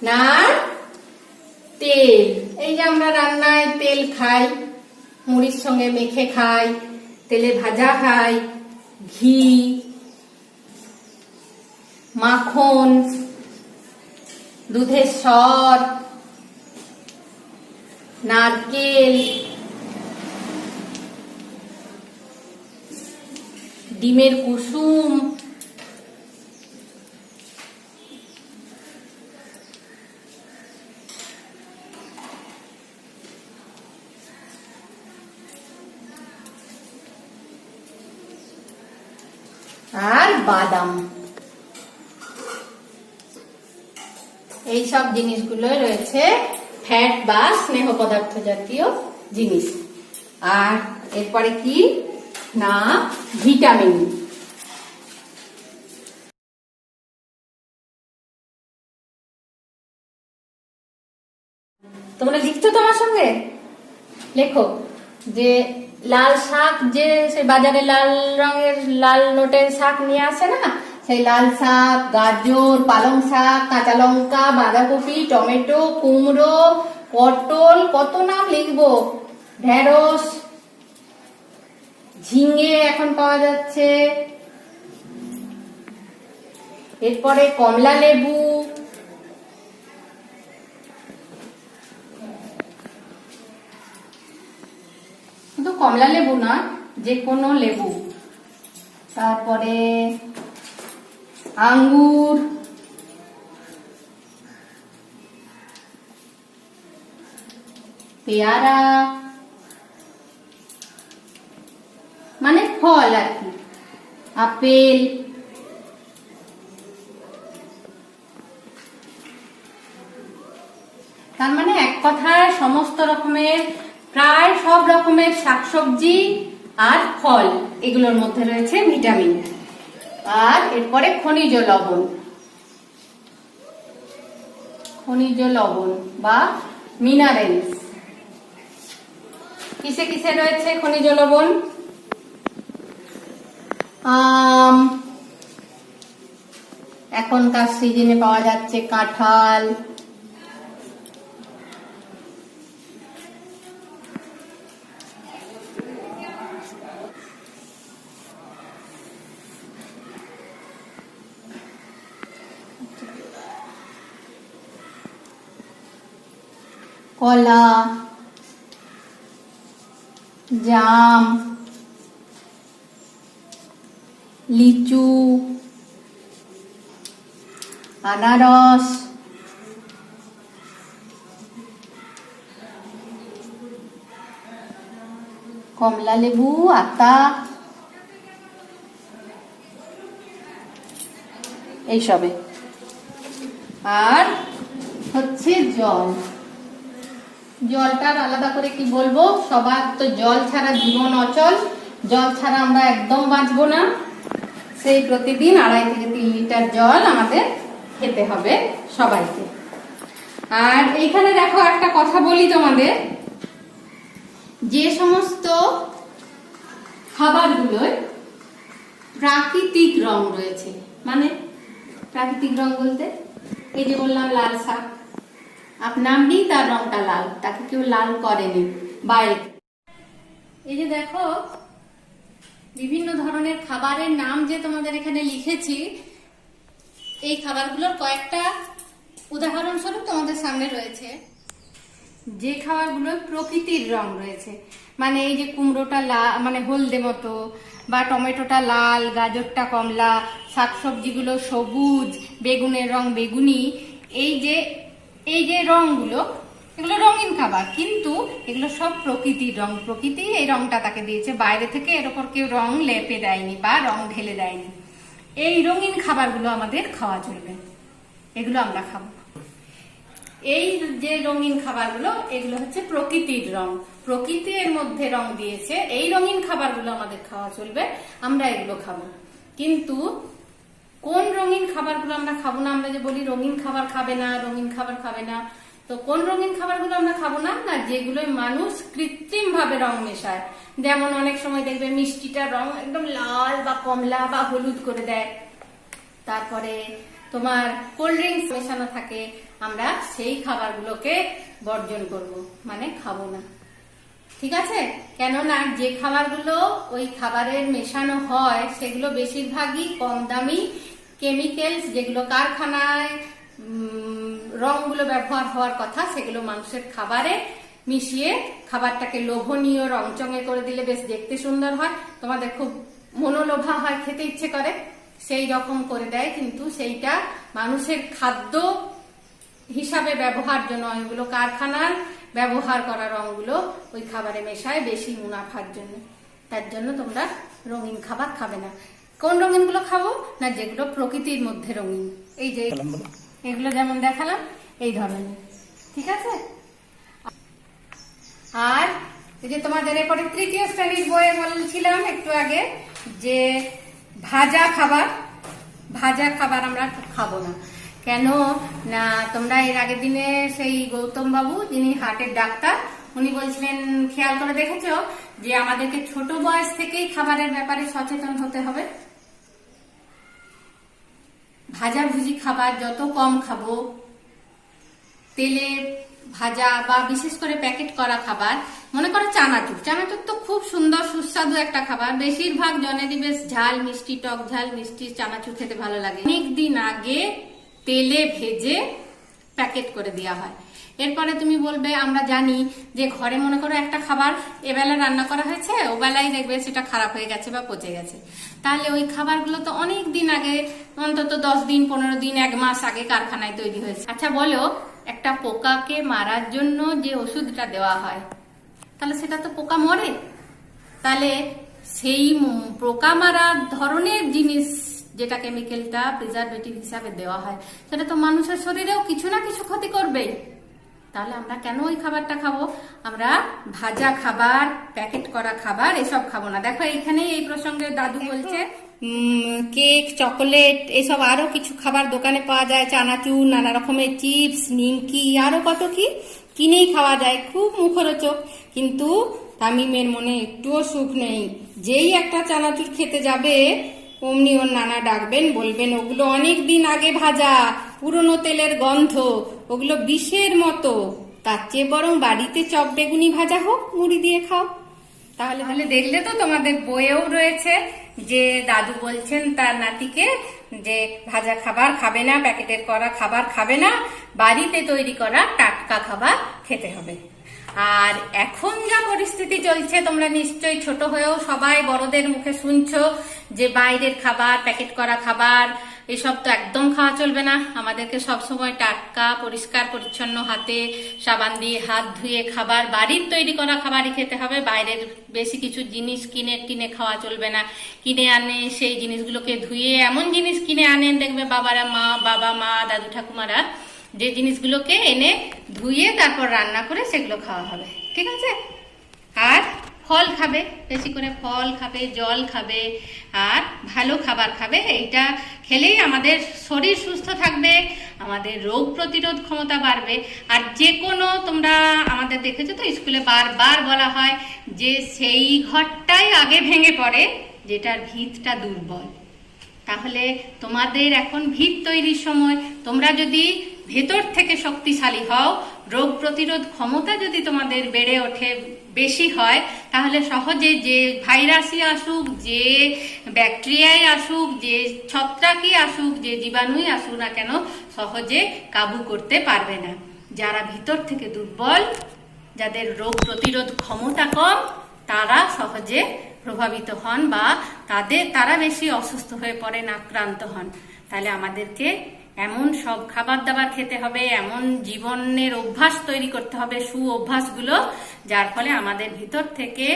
[SPEAKER 3] না? তেল। এই যে আমরা রান্নায় তেল খাই, মুড়ির সঙ্গে মেখে খাই, তেলে ভাজা খাই, ঘি, মাখন, দুধের সর, নারকেল, ডিমের কুসুম, আর বাদাম। এই সব জিনিসগুলো রয়েছে ফ্যাট বা স্নেহ পদার্থ জাতীয় জিনিস। আর এরপরে কি না ভিটামিন। তোমরা লিখছো তোমার সঙ্গে? লেখো যে লাল শাক, যে সে বাজারে লাল রঙের লাল নোটের শাক নিয়ে আসে না, সেই লাল শাক, গাজর, পালং শাক, কাঁচা লঙ্কা, বাঁধাকপি, টমেটো, কুমড়ো, পটল, কত নাম লিখবো, ঢেঁড়স, ঝিঙে এখন পাওয়া যাচ্ছে, এরপরে কমলা লেবু, শুধু কমলা লেবু না, যে কোনো লেবু, তারপরে আঙ্গুর, পেয়ারা, মানে ফল আর কি, আপেল, তার মানে এক কথায় সমস্ত রকমের, প্রায় সব রকমের শাকসবজি আর ফল, এগুলোর মধ্যে রয়েছে ভিটামিন। আর এরপরে খনিজ লবণ, খনিজ লবণ বা মিনারেলস। কিসে কিসে রয়েছে খনিজ লবণ? এখনকার সিজনে পাওয়া যাচ্ছে কাঁঠাল, কলা, জাম, লিচু, আনারস, কমলা লেবু, আতা, এইসবে। আর হচ্ছে জল। জলটার আলাদা করে কি বলবো, সবার তো জল ছাড়া জীবন অচল, জল ছাড়া আমরা একদম বাঁচবো না। সেই প্রতিদিন 2.5 থেকে 3 লিটার জল আমাদের খেতে হবে সবাইকে। আর এইখানে দেখো একটা কথা বলি তোমাদের, যে সমস্ত খাবারগুলোয় প্রাকৃতিক রং রয়েছে, মানে প্রাকৃতিক রং বলতে এই যে বললাম লাল শাক, আপনার নেই তার রংটা লাল, তাকে কেউ লাল করেনি বাইরে। এই যে দেখো বিভিন্ন ধরনের খাবারের নাম যে তোমাদের এখানে লিখেছি, এই খাবারগুলোর কয়েকটা উদাহরণস্বরূপ তোমাদের সামনে রয়েছে। যে খাবারগুলো প্রকৃতির রং রয়েছে, মানে এই যে কুমড়োটা লাল মানে হলদে মতো, বা টমেটোটা লাল, গাজরটা কমলা, শাকসবজিগুলো সবুজ, বেগুনের রং বেগুনি, এই যে রংগুলো, এগুলো রঙিন খাবার, কিন্তু এগুলো সব প্রকৃতির রং। প্রকৃতি এই রংটা তাকে দিয়েছে, বাইরে থেকে এর ওপর কেউ রং লেপে দেয়নি বা রং ঢেলে দেয়নি। এই রঙিন খাবারগুলো আমাদের খাওয়া চলবে, এগুলো আমরা খাবো। এই যে রঙিন খাবারগুলো, এগুলো হচ্ছে প্রকৃতির রং, প্রকৃতি এর মধ্যে রং দিয়েছে, এই রঙিন খাবারগুলো আমাদের খাওয়া চলবে, আমরা এগুলো খাবো। কিন্তু কোন রঙিন খাবারগুলো আমরা খাবো না? আমরা যে বলি রঙিন খাবার খাবে না, রঙিন খাবার খাবে না, তো কোন রঙিন খাবারগুলো আমরা খাবো না, না যেগুলো মানুষ কৃত্রিম ভাবে রং মেশায়। যেমন অনেক সময় দেখবে মিষ্টিটা রং একদম লাল বা কমলা বা হলুদ করে দেয়, তারপরে তোমার কোল্ড ড্রিঙ্কস মেশানো থাকে, আমরা সেই খাবারগুলোকে বর্জন করব, মানে খাবো না। ঠিক আছে? কেননা যে খাবারগুলো ওই খাবারের মেশানো হয় সেগুলো বেশিরভাগই কম দামি কেমিক্যালস, যেগুলো কারখানায় রংগুলো ব্যবহার হওয়ার কথা সেগুলো মানুষের খাবারে মিশিয়ে খাবারটাকে লোভনীয় রংচঙে করে দিলে বেশ দেখতে সুন্দর হয়, তোমাদের খুব মনোলোভা হয়, খেতে ইচ্ছে করে, সেই রকম করে দেয়। কিন্তু সেইটা মানুষের খাদ্য হিসাবে ব্যবহার জন্য, এগুলো কারখানার ব্যবহার করা রংগুলো ওই খাবারে মেশায় বেশি মুনাফার জন্য। তার জন্য তোমরা রঙিন খাবার খাবে না। কোন রঙিন গুলো খাবো না, যেগুলো প্রকৃতির মধ্যে রঙিন, এই যে এগুলো যেমন দেখালাম এই ধরনের। ঠিক আছে? আর এই যে তোমাদের এরপরে তৃতীয় শ্রেণীর বইয়ে বলছিলাম একটু আগে যে ভাজা খাবার আমরা খাবো না। কেন না, তোমরা এর আগের দিনে সেই গৌতম বাবু যিনি হার্টের ডাক্তার, উনি বলছিলেন, খেয়াল করে দেখেছো যে আমাদেরকে ছোট বয়স থেকেই খাবারের ব্যাপারে সচেতন হতে হবে। ভাজাভুজি খাবার যত কম খাবো, তেলে ভাজা বা বিশেষ করে প্যাকেট করা খাবার, মনে করো চানাচুর তো খুব সুন্দর সুস্বাদু একটা খাবার, বেশিরভাগ জনেরই বেশ ঝাল মিষ্টি, টক ঝাল মিষ্টি চানাচুর খেতে ভালো লাগে। অনেকদিন আগে তেলে ভেজে প্যাকেট করে দেওয়া হয়। এরপরে তুমি বলবে আমরা জানি যে ঘরে মনে করো একটা খাবার এবেলা রান্না করা হয়েছে, ওবেলায় দেখবে সেটা খারাপ হয়ে গেছে বা পচে গেছে, তাহলে ওই খাবারগুলো তো অনেক দিন আগে, অন্তত 10 দিন 15 দিন 1 মাস আগে কারখানায় তৈরি হয়েছে। আচ্ছা বলো, একটা পোকাকে মারার জন্য যে ওষুধটা দেওয়া হয়, তাহলে সেটা তো পোকা মরে, তাহলে সেই পোকা মারার ধরনের জিনিস যেটা কেমিক্যালটা প্রিজারভেটিভ হিসাবে দেওয়া হয়, সেটা তো মানুষের শরীরেও কিছু না কিছু ক্ষতি করবেই। তাহলে আমরা কেন ওই খাবারটা খাবো? আমরা ভাজা খাবার, প্যাকেট করা খাবার এসব খাবো না। দেখো এখানে এই প্রসঙ্গে দাদু বলছে কেক, চকোলেট, এসব আরো কিছু খাবার দোকানে পাওয়া যায়, চানাচুর, নানা রকমের চিপস, নিমকি, আরো কত কি কিনেই খাওয়া যায়, খুব মুখরোচক। কিন্তু তামিমের মনে একটুও সুখ নেই। যেই একটা চানাচুর খেতে যাবে অমনি ওর নানা ডাকবেন, বলবেন ওগুলো অনেক দিন আগে ভাজা, পুরনো তেলের গন্ধ, ওগুলো বিষের মতো, তার চেয়ে বরং বাড়িতে চপ বেগুনি ভাজা হোক, মুড়ি দিয়ে খাও। তাহলে দেখলে তো তোমাদের বইয়েও রয়েছে যে দাদু বলছেন তার নাতিকে যে ভাজা খাবার খাবে না, প্যাকেটের করা খাবার খাবে না, বাড়িতে তৈরি করা টাটকা খাবার খেতে হবে। আর এখন যা পরিস্থিতি চলছে, তোমরা নিশ্চয়ই ছোট হয়েও সবাই বড়দের মুখে শুনছো যে বাইরের খাবার, প্যাকেট করা খাবার এসব তো একদম খাওয়া চলবে না। আমাদেরকে সবসময় টাটকা পরিষ্কার পরিচ্ছন্ন হাতে সাবান দিয়ে হাত ধুয়ে খাবার, বাড়ির তৈরি করা খাবারই খেতে হবে। বাইরের বেশি কিছু জিনিস কিনে টিনে খাওয়া চলবে না। কিনে আনে সেই জিনিসগুলোকে ধুয়ে, এমন জিনিস কিনে আনেন দেখবে বাবা মা দাদু ঠাকুমারা, যে জিনিসগুলোকে এনে ধুয়ে তারপর রান্না করে সেগুলো খাওয়া হবে। ঠিক আছে? আর ফল খাবে, বেশি করে ফল খাবে, জল খাবে, আর ভালো খাবার খাবে। এইটা খেলেই আমাদের শরীর সুস্থ থাকবে, আমাদের রোগ প্রতিরোধ ক্ষমতা বাড়বে। আর যে কোনো, তোমরা আমাদের দেখেছো তো স্কুলে বারবার বলা হয় যে সেই ঘরটাই আগে ভেঙে পড়ে যেটার ভিতটা দুর্বল। তাহলে তোমাদের এখন ভিত তৈরির সময়, তোমরা যদি ভেতর থেকে শক্তিশালী হও, রোগ প্রতিরোধ ক্ষমতা যদি তোমাদের বেড়ে ওঠে, বেশি হয়, তাহলে সহজে যে ভাইরাসই আসুক, যে ব্যাকটেরিয়াই আসুক, যে ছত্রাকই আসুক, যে জীবাণুই আসুক না কেন, সহজে কাবু করতে পারবে না। যারা ভিতর থেকে দুর্বল, যাদের রোগ প্রতিরোধ ক্ষমতা কম, তারা সহজে প্রভাবিত হন বা তারা বেশি অসুস্থ হয়ে পড়েন, আক্রান্ত হন। তাহলে আমাদেরকে এমন সব খাবার দাবার খেতে হবে, এমন জীবনের অভ্যাস তৈরি করতে হবে, সু অভ্যাসগুলো, যার ফলে আমাদের ভিতর থেকে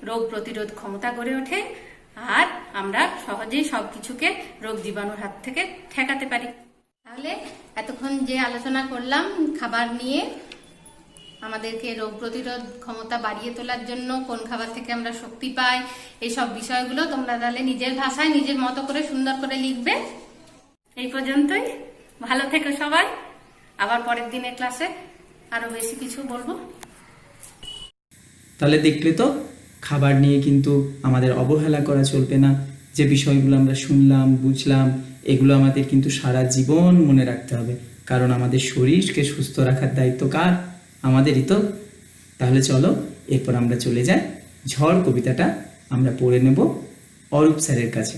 [SPEAKER 3] রোগ প্রতিরোধ ক্ষমতা গড়ে ওঠে আর আমরা সহজেই সবকিছুকে রোগ জীবাণুর হাত থেকে ঠেকাতে পারি। তাহলে এতক্ষণ যে আলোচনা করলাম খাবার নিয়ে, আমাদেরকে রোগ প্রতিরোধ ক্ষমতা বাড়িয়ে তোলার জন্য কোন খাবার থেকে আমরা শক্তি পাই, এইসব বিষয়গুলো তোমরা তাহলে নিজের ভাষায় নিজের মতো করে সুন্দর করে লিখবে। এই পর্যন্তই, ভালো থেকো সবাই, আবার পরের দিনের ক্লাসে আরো বেশি কিছু বলবো।
[SPEAKER 2] তাহলে দেখলে তো, খাবার নিয়ে কিন্তু আমাদের অবহেলা করা চলবে না। যে বিষয়গুলো আমরা শুনলাম, বুঝলাম, এগুলো আমাদের কিন্তু সারা জীবন মনে রাখতে হবে, কারণ আমাদের শরীরকে সুস্থ রাখার দায়িত্ব কার? আমাদেরই তো। তাহলে চলো এরপর আমরা চলে যাই, ঝড় কবিতাটা আমরা পড়ে নেব অরূপ স্যারের কাছে,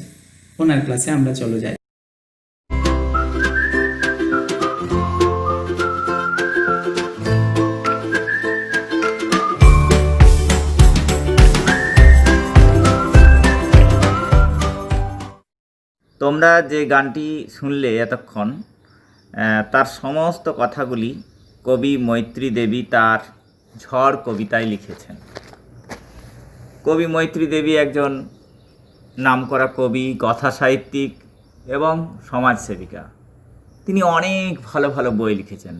[SPEAKER 2] ওনার ক্লাসে আমরা চলো যাই।
[SPEAKER 4] তোমরা যে গানটি শুনলে এতক্ষণ, তার সমস্ত কথাগুলি কবি মৈত্রী দেবী তার ঝড় কবিতায় লিখেছেন। কবি মৈত্রী দেবী একজন নামকরা কবি, কথা সাহিত্যিক এবং সমাজসেবিকা। তিনি অনেক ভালো ভালো বই লিখেছেন,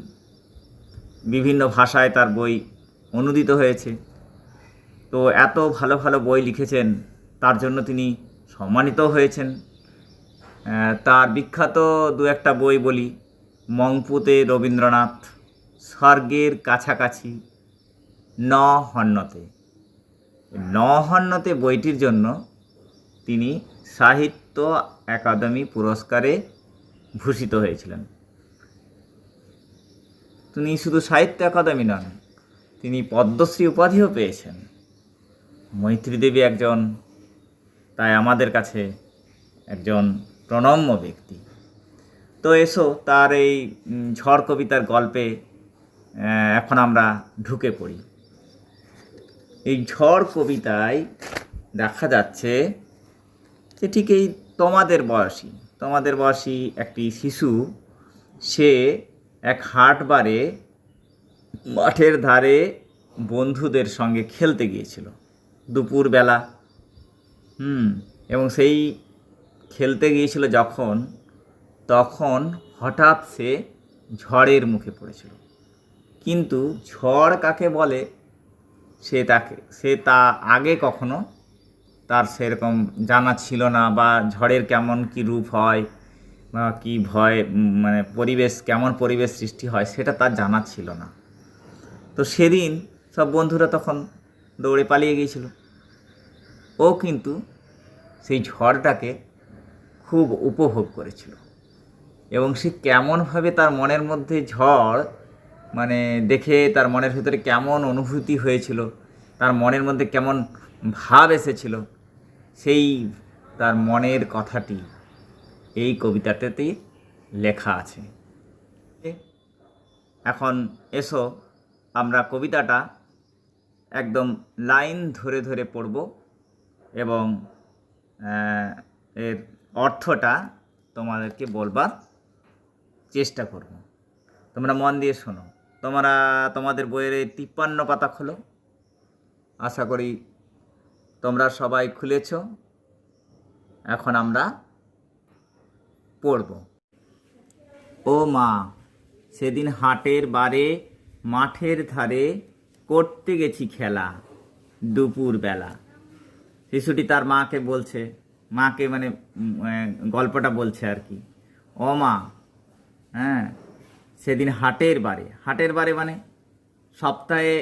[SPEAKER 4] বিভিন্ন ভাষায় তার বই অনূদিত হয়েছে। তো এত ভালো ভালো বই লিখেছেন, তার জন্য তিনি সম্মানিত হয়েছেন। তার বিখ্যাত দু একটা বই বলি, মংপুতে রবীন্দ্রনাথ, স্বর্গের কাছাকাছি, ন হন্যতে। ন হন্যতে বইটির জন্য তিনি সাহিত্য একাডেমি পুরস্কারে ভূষিত হয়েছিলেন। তিনি শুধু সাহিত্য একাডেমি নন, তিনি পদ্মশ্রী উপাধিও পেয়েছেন। মৈত্রী দেবী একজন, তাই আমাদের কাছে একজন প্রণম্য ব্যক্তি। তো এসো তার এই ঝড় কবিতার গল্পে এখন আমরা ঢুকে পড়ি। এই ঝড় কবিতায় দেখা যাচ্ছে যে ঠিক এই তোমাদের বয়সী একটি শিশু, সে এক হাটবারে মাঠের ধারে বন্ধুদের সঙ্গে খেলতে গিয়েছিল দুপুরবেলা। এবং সেই খেলতে গিয়েছিল তখন হঠাৎ সে ঝড়ের মুখে পড়েছিল। কিন্তু ঝড় কাকে বলে সে তা আগে কখনো তার সেরকম জানা ছিল না, বা ঝড়ের কেমন কি রূপ হয় বা কি ভয়, মানে কেমন পরিবেশ সৃষ্টি হয়, সেটা তার জানা ছিল না। তো সেদিন সব বন্ধুরা তখন দৌড়ে পালিয়ে গিয়েছিল। ও কিন্তু সেই ঝড়টাকে খুব উপভোগ করেছিল, এবং সে কেমনভাবে তার মনের মধ্যে ঝড় দেখে তার মনের ভিতরে কেমন অনুভূতি হয়েছিল, তার মনের মধ্যে কেমন ভাব এসেছিল, সেই তার মনের কথাটি এই কবিতাটাতেই লেখা আছে। এখন এসো আমরা কবিতাটা একদম লাইন ধরে ধরে পড়ব এবং এর অর্থটা তোমাদেরকে বলবার চেষ্টা করব। তোমরা মন দিয়ে শোনো। তোমাদের বইয়ের 53 পাতা খোলো। আশা করি তোমরা সবাই খুলেছ। এখন আমরা পড়ব। ও মা, সেদিন হাটের বারে মাঠের ধারে করতে গেছি খেলা দুপুরবেলা। শিশুটি তার মাকে বলছে, গল্পটা বলছে আর কি। ও মা, সেদিন হাটের বারে মানে সপ্তাহে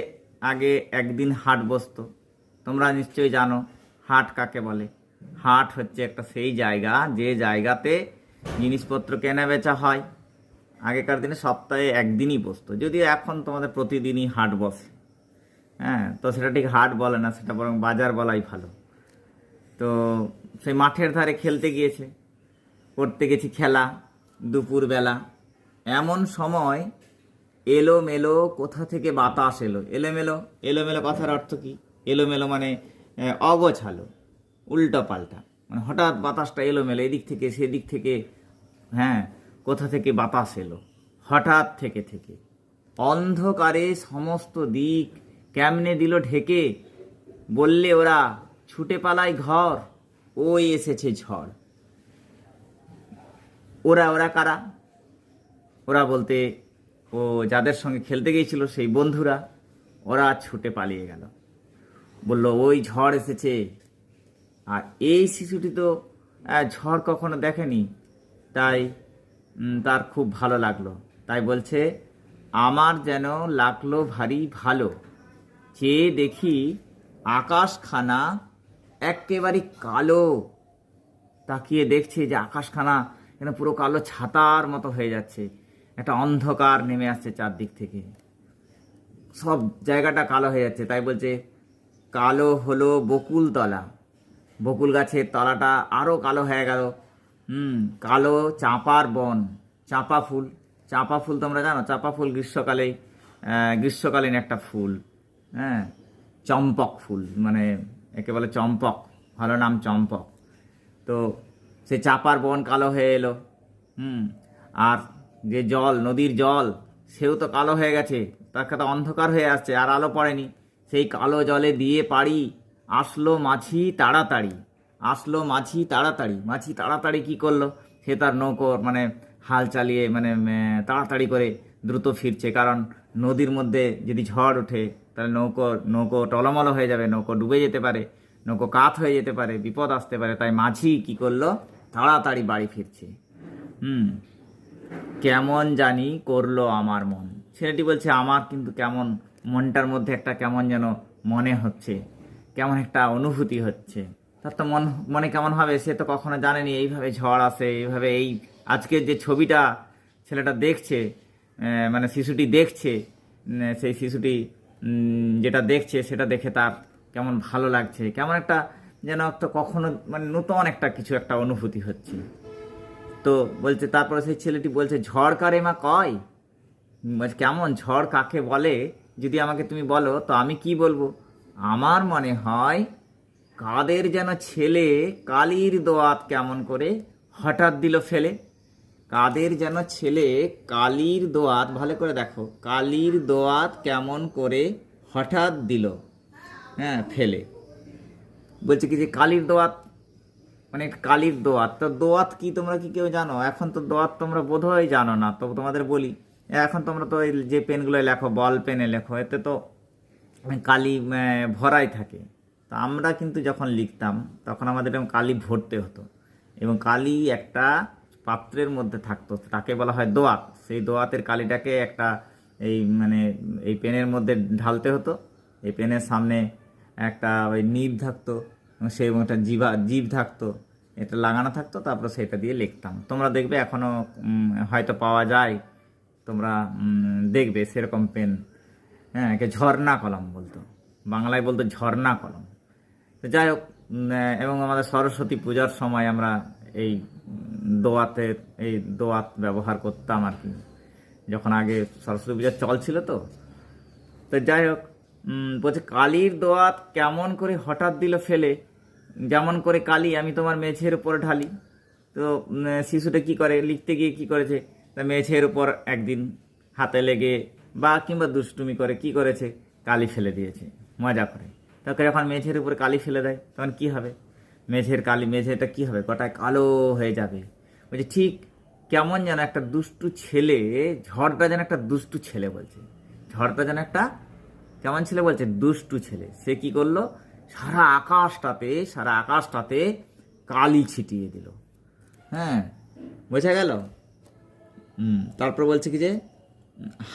[SPEAKER 4] আগে একদিন হাট বসতো। তোমরা নিশ্চয়ই জানো হাট কাকে বলে। হাট হচ্ছে একটা সেই জায়গা, যে জায়গাতে জিনিসপত্র কেনা বেচা হয়। আগেকার দিনে সপ্তাহে একদিনই বসতো, যদিও এখন তোমাদের প্রতিদিনই হাট বসে। তো সেটা ঠিক হাট বলে না, সেটা বরং বাজার বলাই ভালো। তো সেই মাঠের ধারে খেলতে গিয়েছে, করতে গেছি খেলা দুপুরবেলা। এমন সময় এলোমেলো কোথা থেকে বাতাস এলো। এলোমেলো কথার অর্থ কি? এলোমেলো মানে অগোছালো, উল্টো পাল্টা, মানে হঠাৎ বাতাসটা এলোমেলো, এদিক থেকে সেদিক থেকে। কোথা থেকে বাতাস এলো হঠাৎ থেকে। অন্ধকারে সমস্ত দিক কেমনে দিল ঢেকে, বললে ওরা ছুটে পালায় ঘর, ওই এসেছে ঝড়। ওরা কারা? ওরা বলতে ও যাদের সঙ্গে খেলতে গিয়েছিল সেই বন্ধুরা। ওরা ছুটে পালিয়ে গেল, বলল ওই ঝড় এসেছে। আর এই শিশুটি তো ঝড় কখনো দেখেনি, তাই তার খুব ভালো লাগলো। তাই বলছে আমার যেন লাগলো ভারী ভালো, চেয়ে দেখি আকাশখানা একেবারে কালো। তাকিয়ে দেখছে যে আকাশখানা যেন পুরো কালো ছাতার মতো হয়ে যাচ্ছে, একটা অন্ধকার নেমে আসছে চারদিক থেকে, সব জায়গাটা কালো হয়ে যাচ্ছে। তাই বলছে কালো হলো বকুল তলা, বকুল গাছের তলাটা আরো কালো হয়ে গেল। কালো চাঁপার বন, চাঁপা ফুল, চাঁপা ফুল তোমরা জানো, চাঁপা ফুল গ্রীষ্মকালীন একটা ফুল। হ্যাঁ, চম্পক ফুল, মানে একে বলে চম্পক, ভালো নাম চম্পক। তো সেই চাঁপার বন কালো হয়ে এলো। আর যে জল, নদীর জল, সেও তো কালো হয়ে গেছে, তার কাছে অন্ধকার হয়ে আসছে, আর আলো পড়েনি। সেই কালো জলে দিয়ে পাড়ি আসলো মাছি তাড়াতাড়ি, আসলো মাছি তাড়াতাড়ি। মাছি তাড়াতাড়ি কি করলো, সে তার নৌকো মানে হাল চালিয়ে মানে তাড়াতাড়ি করে দ্রুত ফিরছে, কারণ নদীর মধ্যে যদি ঝড় ওঠে তাহলে নৌকো টলমল হয়ে যাবে, নৌকো ডুবে যেতে পারে, নৌকো কাত হয়ে যেতে পারে, বিপদ আসতে পারে। তাই মাঝি কি করলো, তাড়াতাড়ি বাড়ি ফিরছে। কেমন জানি করলো আমার মন। ছেলেটি বলছে আমার কিন্তু কেমন মনটার মধ্যে একটা কেমন যেন মনে হচ্ছে, কেমন একটা অনুভূতি হচ্ছে। তার তো মনে কেমন হবে, সে তো কখনো জানেনি এইভাবে ঝড় আসে, এইভাবে। এই আজকের যে ছবিটা ছেলেটা দেখছে, মানে শিশুটি দেখছে, সেই শিশুটি যেটা দেখছে সেটা দেখে তার কেমন ভালো লাগছে, কেমন একটা যেন একটা কখনো মানে নূতন একটা কিছু একটা অনুভূতি হচ্ছে। তো বলছে, তারপরে সেই ছেলেটি বলছে ঝড় কারে মা কয়, কেমন ঝড় কাকে বলে যদি আমাকে তুমি বলো তো আমি কি বলবো। আমার মনে হয় কাদের যেন ছেলে কালির দোয়াত কেমন করে হঠাৎ দিল ফেলে। কাদের যেন ছেলে কালির দোয়াত, ভালো করে দেখো, কালির দোয়াত কেমন করে হঠাৎ দিল, হ্যাঁ, ফেলে। বলছে কি যে কালির দোয়াত মানে কালির দোয়াত, তো দোয়াত কি তোমরা কি কেউ জানো? এখন তো দোয়াত তোমরা বোধহয় জানো না, তো তোমাদের বলি, এখন তোমরা তো এই যে পেনগুলো লেখো, বল পেনে লেখো, এতে তো কালি ভরাই থাকে। তো আমরা কিন্তু যখন লিখতাম তখন আমাদের এরকম কালি ভরতে হতো, এবং কালি একটা পাত্রের মধ্যে থাকতো, তাকে বলা হয় দোয়াত। সেই দোয়াতের কালিটাকে একটা এই পেনের মধ্যে ঢালতে হতো। এই পেনের সামনে একটা ওই নিব থাকতো, সেই একটা জিভ থাকতো, এটা লাগানো থাকতো, তারপর সেটা দিয়ে লিখতাম। তোমরা দেখবে এখনো হয়তো পাওয়া যায়, তোমরা দেখবে সেরকম পেন। হ্যাঁ, একে ঝর্ণা কলম বলতো, বাংলায় বলতো ঝর্ণা কলম। তো যাই হোক, এবং আমাদের সরস্বতী পূজার সময় আমরা এই দোয়াত ব্যবহার করতাম আর কি, যখন আগে সরস্বতী পূজার চল ছিল। তো যাই হোক, বলছে কালির দোয়াত কেমন করে হঠাৎ দিল ফেলে, যেমন করে কালি আমি তোমার মেঝের উপর ঢালি। তো শিশুটা কি করে, লিখতে গিয়ে কি করেছে, তা মেঝের উপর একদিন হাতে লেগে বা কিংবা দুষ্টুমি করে কি করেছে, কালি ফেলে দিয়েছে মজা করে। তাকে যখন মেঝের উপর কালি ফেলে দেয় তখন কি হবে, মেঝেটা কি হবে, গোটায় কালো হয়ে যাবে। বলছে ঠিক কেমন যেন একটা দুষ্টু ছেলে, ঝড়টা যেন একটা দুষ্টু ছেলে, বলছে ঝড়টা যেন একটা কেমন ছেলে, বলছে দুষ্টু ছেলে। সে কি করলো, সারা আকাশটাতে কালি ছিটিয়ে দিল। হ্যাঁ, বোঝা গেল। তারপর বলছে কি যে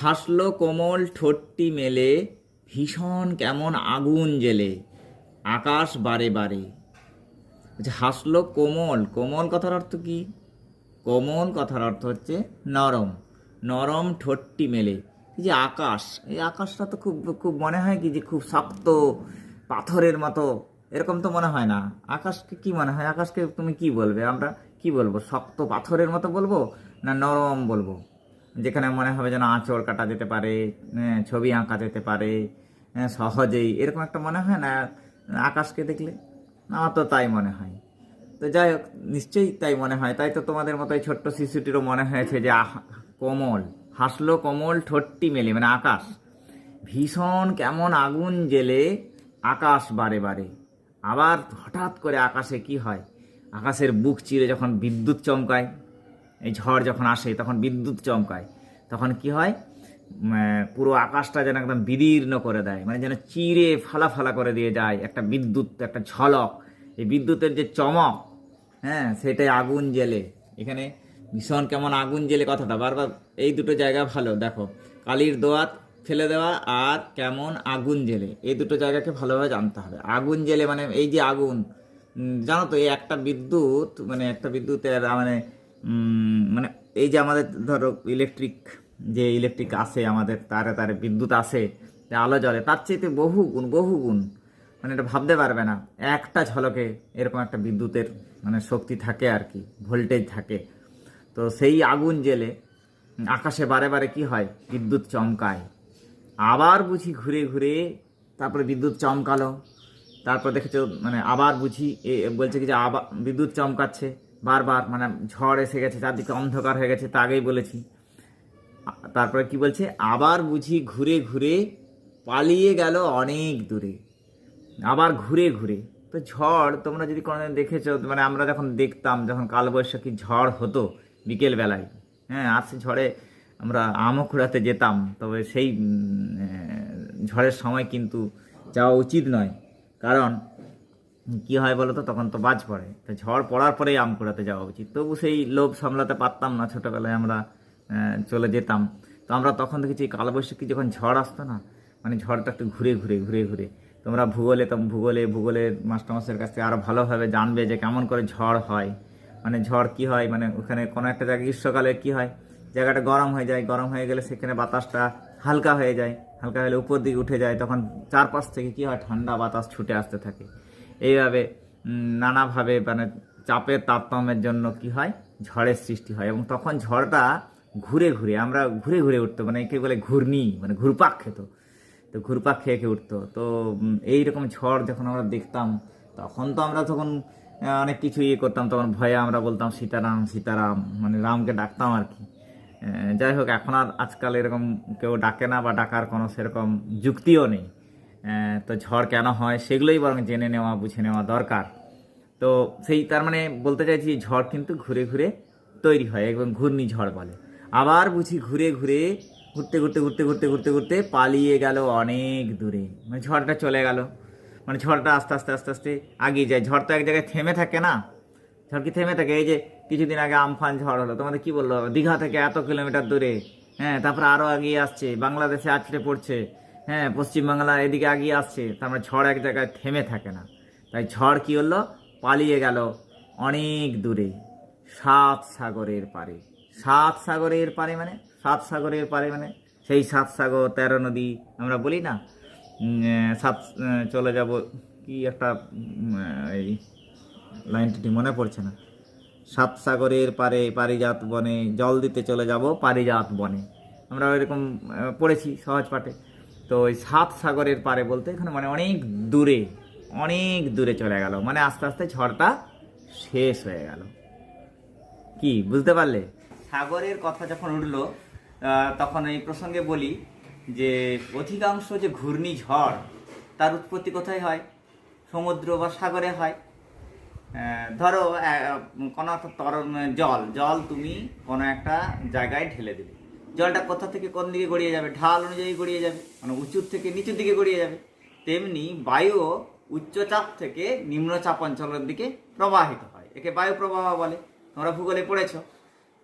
[SPEAKER 4] হাসলো কোমল ঠোঁটটি মেলে, ভীষণ কেমন আগুন জেলে, আকাশ বারে বারে। বলছে হাসলো কোমল কথার অর্থ কি? কোমল কথার অর্থ হচ্ছে নরম, নরম ঠোঁটটি মেলে। এই যে আকাশ, এই আকাশটা তো খুব মনে হয় কি যে খুব শক্ত পাথরের মতো, এরকম তো মনে হয় না। আকাশকে কি মনে হয়, আকাশকে তুমি কি বলবে, আমরা কি বলবো, শক্ত পাথরের মতো বলবো না নরম বলবো, যেখানে মনে হবে যেন আঁচড় কাটা যেতে পারে, ছবি আঁকা যেতে পারে সহজেই, এরকম একটা মনে হয় না আকাশকে দেখলে? আমার তো তাই মনে হয়। তো যাই হোক, নিশ্চয়ই তাই মনে হয়। তাই তো তোমাদের মতো এই ছোট্ট শিশুটিরও মনে হয়েছে যে কোমল, হাসলো কোমল ঠোঁটটি মেলে, মানে আকাশ, ভীষণ কেমন আগুন জেলে, আকাশ বারে বারে। আবার হঠাৎ করে আকাশে কি হয়, আকাশের বুক চিরে যখন বিদ্যুৎ চমকায়, এই ঝড় যখন আসে তখন বিদ্যুৎ চমকায়, তখন কি হয়, পুরো আকাশটা যেন একদম বিদীর্ণ করে দেয়, মানে যেন চিরে ফালা করে দিয়ে যায় একটা বিদ্যুৎ, একটা ঝলক। এই বিদ্যুতের যে চমক, হ্যাঁ, সেটাই আগুন জেলে। এখানে ভীষণ কেমন আগুন জেলে কথাটা বারবার, এই দুটো জায়গা ভালো দেখো, কালির দোয়াত ফেলে দেওয়া আর কেমন আগুন জেলে, এই দুটো জায়গাকে ভালোভাবে জানতে হবে। আগুন জেলে মানে এই যে আগুন, জানো তো এই একটা বিদ্যুৎ মানে একটা বিদ্যুতের মানে মানে এই যে আমাদের ধরো ইলেকট্রিক আসে আমাদের তারে তারে বিদ্যুৎ আসে, আলো জ্বলে, তার চাইতে বহু গুণ মানে এটা ভাবতে পারবে না। একটা ঝলকে এরকম একটা বিদ্যুতের মানে শক্তি থাকে আর কি, ভোল্টেজ থাকে। তো সেই আগুন জেলে আকাশে বারে বারে কি হয়, বিদ্যুৎ চমকায়। আবার বুঝি ঘুরে ঘুরে তারপরে বিদ্যুৎ চমকালো, তারপর দেখেছো মানে আবার বুঝি বলছে কি যে আবার বিদ্যুৎ চমকাচ্ছে বারবার, মানে ঝড় এসে গেছে, চারদিকে অন্ধকার হয়ে গেছে, তা আগেই বলেছি। তারপরে কি বলছে, আবার বুঝি ঘুরে ঘুরে পালিয়ে গেল অনেক দূরে। আবার ঘুরে ঘুরে, তো ঝড় তোমরা যদি কোনোদিন দেখেছো, মানে আমরা যখন দেখতাম যখন কালবৈশাখী ঝড় হতো বিকেল বেলায়, হ্যাঁ, আর সে ঝড়ে আমরা আমও কুড়াতে যেতাম, তবে সেই ঝড়ের সময় কিন্তু যাওয়া উচিত নয়, কারণ কি হয় বলো তো, তখন তো বাজ পড়ে, তো ঝড় পড়ার পরেই আম কুড়াতে যাওয়া উচিত। তবু সেই লোভ সামলাতে পারতাম না, ছোটোবেলায় আমরা চলে যেতাম। তো আমরা তখন দেখেছি কালবৈশাখী যখন ঝড় আসতো না, মানে ঝড়টা একটু ঘুরে ঘুরে তোমরা ভূগোলের মাস্টারমশাইয়ের কাছ থেকে আরও ভালোভাবে জানবে যে কেমন করে ঝড় হয়, মানে ঝড় কি হয়, মানে ওখানে কোনো একটা জায়গায় গ্রীষ্মকালে কি হয়, জায়গাটা গরম হয়ে যায়, গরম হয়ে গেলে সেখানে বাতাসটা হালকা হয়ে যায়, হালকা হলে উপর দিকে উঠে যায়, তখন চারপাশ থেকে কি হয়, ঠান্ডা বাতাস ছুটে আসতে থাকে। এইভাবে নানাভাবে মানে চাপের তারতম্যের জন্য কি হয়, ঝড়ের সৃষ্টি হয়, এবং তখন ঝড়টা আমরা ঘুরে উঠতো, মানে একে বলে ঘূর্ণি, মানে ঘুরপাক খেত, তো ঘুরপাক খেয়ে উঠতো। তো এইরকম ঝড় যখন আমরা দেখতাম, তখন তো আমরা তখন অনেক কিছু করতাম, তখন ভয়ে আমরা বলতাম সীতারাম সীতারাম, মানে রামকে ডাকতাম আর কি। যাই হোক, এখন আর আজকাল এরকম কেউ ডাকে না, বা ডাকার কোনো সেরকম যুক্তিও নেই। তো ঝড় কেন হয় সেগুলোই বরং জেনে নেওয়া, বুঝে নেওয়া দরকার। তো সেই তার মানে বলতে চাইছি, ঝড় কিন্তু ঘুরে ঘুরে তৈরি হয়, এবং ঘূর্ণিঝড় বলে। আবার বুঝি ঘুরতে পালিয়ে গেল অনেক দূরে, মানে ঝড়টা চলে গেল, মানে ঝড়টা আস্তে আস্তে আগিয়ে যায়। ঝড় তো এক জায়গায় থেমে থাকে না, ঝড় কি থেমে থাকে? এই যে কিছুদিন আগে আমফান ঝড় হলো, তোমাদের কি বললো, দীঘা থেকে এত কিলোমিটার দূরে, হ্যাঁ, তারপরে আরও এগিয়ে আসছে, বাংলাদেশে আছড়ে পড়ছে, হ্যাঁ, পশ্চিমবাংলা এদিকে এগিয়ে আসছে, তারপরে ঝড় এক জায়গায় থেমে থাকে না। তাই ঝড় কি হলো, পালিয়ে গেল অনেক দূরে, 7 সাগরের পারে। 7 সাগরের পারে মানে সেই 7 সাগর 13 নদী আমরা বলি না, চলে যাব কি একটা এই লাইনটি মনে পড়ছে না। 7 সাগরের পারে পারিজাত বনে, জল দিতে চলে যাব পারিজাত বনে, আমরা ওইরকম পড়েছি সহজ পাঠে। তো ওই 7 সাগরের পারে বলতে এখানে মানে অনেক দূরে চলে গেল, মানে আস্তে আস্তে ঝড়টা শেষ হয়ে গেল। কি বুঝতে পারলে? সাগরের কথা যখন উঠলো, তখন এই প্রসঙ্গে বলি যে অধিকাংশ যে ঘূর্ণিঝড় তার উৎপত্তি কোথায় হয়, সমুদ্র বা সাগরে হয়। ধরো কোনো একটা জল তুমি কোনো একটা জায়গায় ঢেলে দিলে, জলটা কোথা থেকে কোন দিকে গড়িয়ে যাবে, ঢাল অনুযায়ী গড়িয়ে যাবে, মানে উঁচুর থেকে নিচুর দিকে গড়িয়ে যাবে। তেমনি বায়ু উচ্চচাপ থেকে নিম্নচাপ অঞ্চলের দিকে প্রবাহিত হয়, একে বায়ু প্রবাহ বলে, তোমরা ভূগোলে পড়েছো।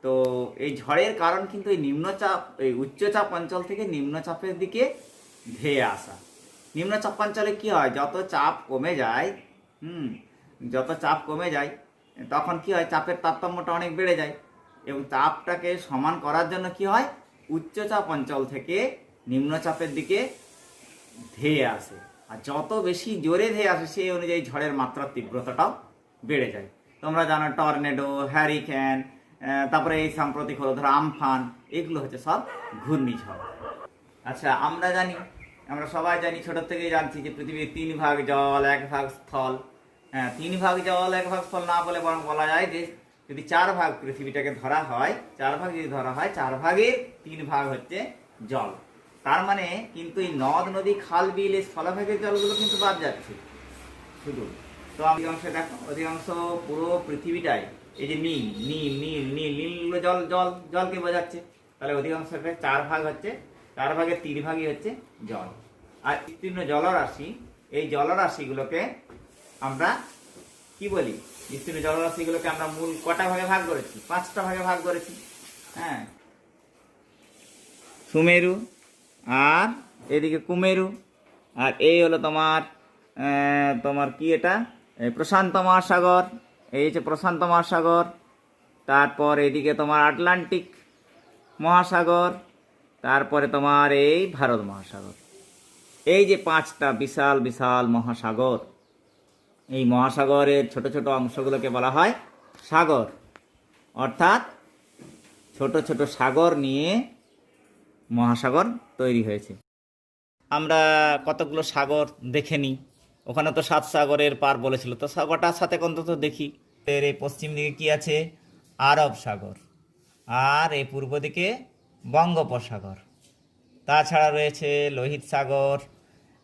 [SPEAKER 4] তো এই ঝড়ের কারণ কিন্তু এই উচ্চচাপ অঞ্চল থেকে নিম্নচাপের দিকে ধেয়ে আসা। নিম্নচাপাঞ্চলে কি হয়, যত চাপ কমে যায় তখন কি হয়, চাপের তারতম্যটা অনেক বেড়ে যায়, এবং চাপটাকে সমান করার জন্য কি হয়, উচ্চচাপ অঞ্চল থেকে নিম্নচাপের দিকে ধেয়ে আসে, আর যত বেশি জোরে ধেয়ে আসে সেই অনুযায়ী ঝড়ের মাত্রার তীব্রতাটাও বেড়ে যায়। তোমরা জানো টর্নেডো, হ্যারিকেন, তারপরে এই সাম্প্রতিক হলো ধরো আমফান, এগুলো হচ্ছে সব ঘূর্ণিঝড়। আচ্ছা, আমরা সবাই জানি, ছোট থেকেই জানছি যে পৃথিবীর 3 ভাগ জল 1 ভাগ স্থল। হ্যাঁ, 3 ভাগ জল 1 ভাগ স্থল না বলে বরং বলা যায় যে যদি 4 ভাগ পৃথিবীটাকে ধরা হয়, 4 ভাগের 3 ভাগ হচ্ছে জল। তার মানে কিন্তু এই নদ নদী খাল বিল এই স্থলভাগের জলগুলো কিন্তু বাদ যাচ্ছে শুধু। তো অধিকাংশ পুরো পৃথিবীটাই এই যে নীল জলকে বোঝাচ্ছে, তাহলে অধিকাংশ 4 ভাগ হচ্ছে, 4 ভাগের 3 ভাগই হচ্ছে জল। আর বিস্তীর্ণ জলরাশি, এই জলরাশিগুলোকে আমরা কি বলি, বিস্তীর্ণ জলরাশিগুলোকে আমরা মূল কটা ভাগে ভাগ করেছি, 5টা ভাগে ভাগ করেছি। হ্যাঁ, সুমেরু, আর এদিকে কুমেরু, আর এই হলো তোমার তোমার কি এটা, এই প্রশান্ত মহাসাগর, এই হচ্ছে প্রশান্ত মহাসাগর। তারপর এদিকে তোমার আটলান্টিক মহাসাগর, তারপরে তোমার এই ভারত মহাসাগর। এই যে 5টা বিশাল বিশাল মহাসাগর, এই মহাসাগরের ছোট ছোট অংশগুলোকে বলা হয় সাগর। অর্থাৎ ছোট ছোট সাগর নিয়ে মহাসাগর তৈরি হয়েছে। আমরা কতগুলো সাগর দেখে নিই। ওখানে তো 7 সাগরের পার বলেছিল, তো সাগরটার সাথে অন্তত দেখি। এর এই পশ্চিম দিকে কি আছে? আরব সাগর, আর এই পূর্ব দিকে বঙ্গোপসাগর। তাছাড়া রয়েছে লোহিত সাগর,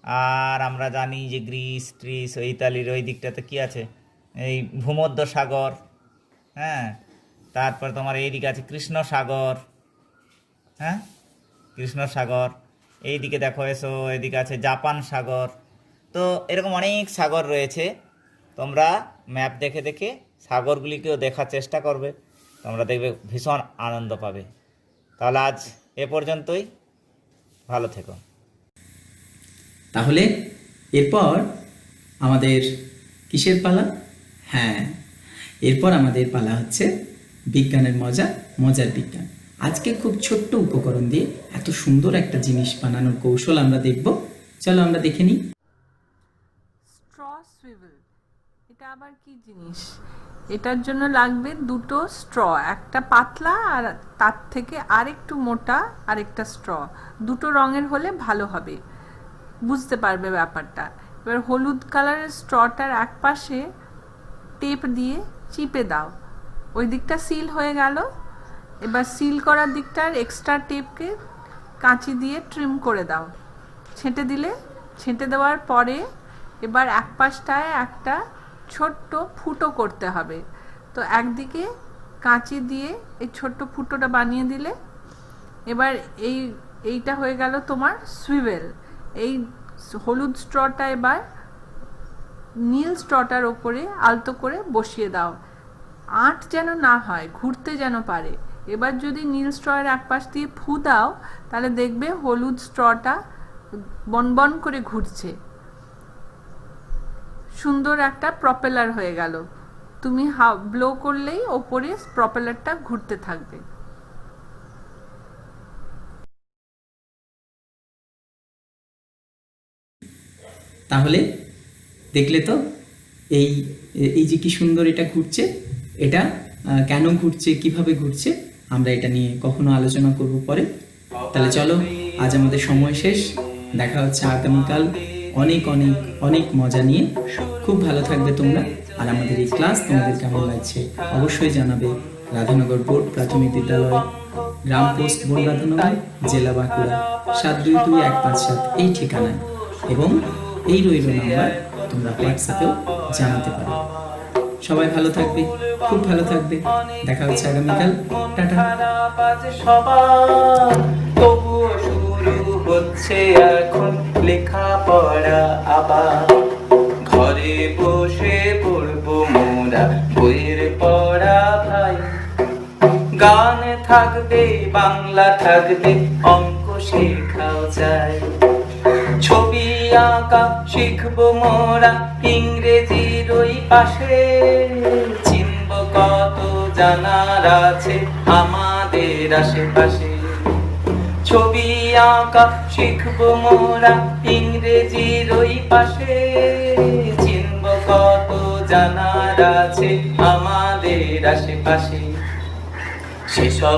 [SPEAKER 4] আর আমরা জানি যে গ্রিস ইতালির ওই দিকটাতে কি আছে, এই ভূমধ্য সাগর। হ্যাঁ, তারপর তোমার এইদিকে আছে কৃষ্ণ সাগর। হ্যাঁ, কৃষ্ণ সাগর। এইদিকে দেখো এসো, এদিকে আছে জাপান সাগর। তো এরকম অনেক সাগর রয়েছে। তোমরা ম্যাপ দেখে দেখে সাগরগুলিকেও দেখার চেষ্টা করবে, তোমরা দেখবে ভীষণ আনন্দ পাবে। তাহলে আজ এ পর্যন্তই, ভালো থেকো।
[SPEAKER 2] তাহলে এরপর আমাদের কিসের পালা? হ্যাঁ, এরপর আমাদের পালা হচ্ছে বিজ্ঞানের মজা, মজার বিজ্ঞান। আজকে খুব ছোট্ট উপকরণ দিয়ে এত সুন্দর একটা জিনিস বানানোর কৌশল আমরা দেখব। চলো আমরা দেখে নিই।
[SPEAKER 5] স্ট্র সুইভেল, এটা আবার কি জিনিস? এটার জন্য লাগবে 2টো স্ট্র, একটা পাতলা আর তার থেকে আরেকটু মোটা আরেকটা স্ট্র। 2টো রঙের হলে ভালো হবে, বুঝতে পারবে ব্যাপারটা। এবার হলুদ কালারের স্ট্রটার এক পাশে টেপ দিয়ে চিপে দাও, ওই দিকটা সিল হয়ে গেল। এবার সিল করার দিকটার এক্সট্রা টেপকে কাঁচি দিয়ে ট্রিম করে দাও, ছেঁটে দেওয়ার পরে এবার এক পাশটায় একটা ছোট্ট ফুটো করতে হবে। তো একদিকে কাঁচি দিয়ে এই ছোট্ট ফুটোটা বানিয়ে দিলে এবার এইটা হয়ে গেল তোমার সুইভেল। এই হলুদ স্ট্রটা এবার নীল স্ট্রটার ওপরে আলতো করে বসিয়ে দাও, আঁট যেন না হয়, ঘুরতে যেন পারে। এবার যদি নীল স্ট্রয়ের এক পাশ দিয়ে ফু দাও, তাহলে দেখবে হলুদ স্ট্রটা বনবন করে ঘুরছে, সুন্দর একটা প্রপেলার হয়ে গেল। তুমি ব্লো করলেই ওপরে প্রপেলারটা ঘুরতে থাকবে।
[SPEAKER 2] তাহলে দেখলে তো এই এই যে কি সুন্দর এটা ঘুরছে, এটা কেন ঘুরছে, কিভাবে ঘুরছে, আমরা এটা নিয়ে কখনো আলোচনা করব পরে। তাহলে চলো, আজ আমাদের সময় শেষ, দেখা হচ্ছে আগামীকাল অনেক অনেক অনেক মজা নিয়ে। খুব ভালো থাকবে তোমরা। আর আমাদের এই ক্লাস তোমাদের কেমন লাগছে অবশ্যই জানাবে। রাধানগর বোর্ড প্রাথমিক বিদ্যালয়, গ্রাম পোস্ট বোর্ড রাধানগর, জেলা বাঁকুড়া 722157 এই ঠিকানায়, এবং এই রইল নাম্বার, তোমরা হোয়াটসঅ্যাপেও জানাতে পারো। সবাই ভালো থাকবে, খুব ভালো থাকবে। দেখা হচ্ছে আগামীকাল। টাটা।
[SPEAKER 1] তবুও শুরু হচ্ছে এখন লেখাপড়া আবার। ঘরে বসে পড়বো মোরা বইয়ের পড়া ভাই। গান থাকবে, বাংলা থাকবে, অঙ্ক শেখাও চাই। ছবি আঁকা শিখবো মোরা ইংরেজির ওই পাশে। চিনব কত জানার আছে আমাদের আশেপাশে। ছবি আঁকা শিখবো মোরা ইংরেজির ওই পাশে। চিনব কত জানার আছে আমাদের আশেপাশে। সেসব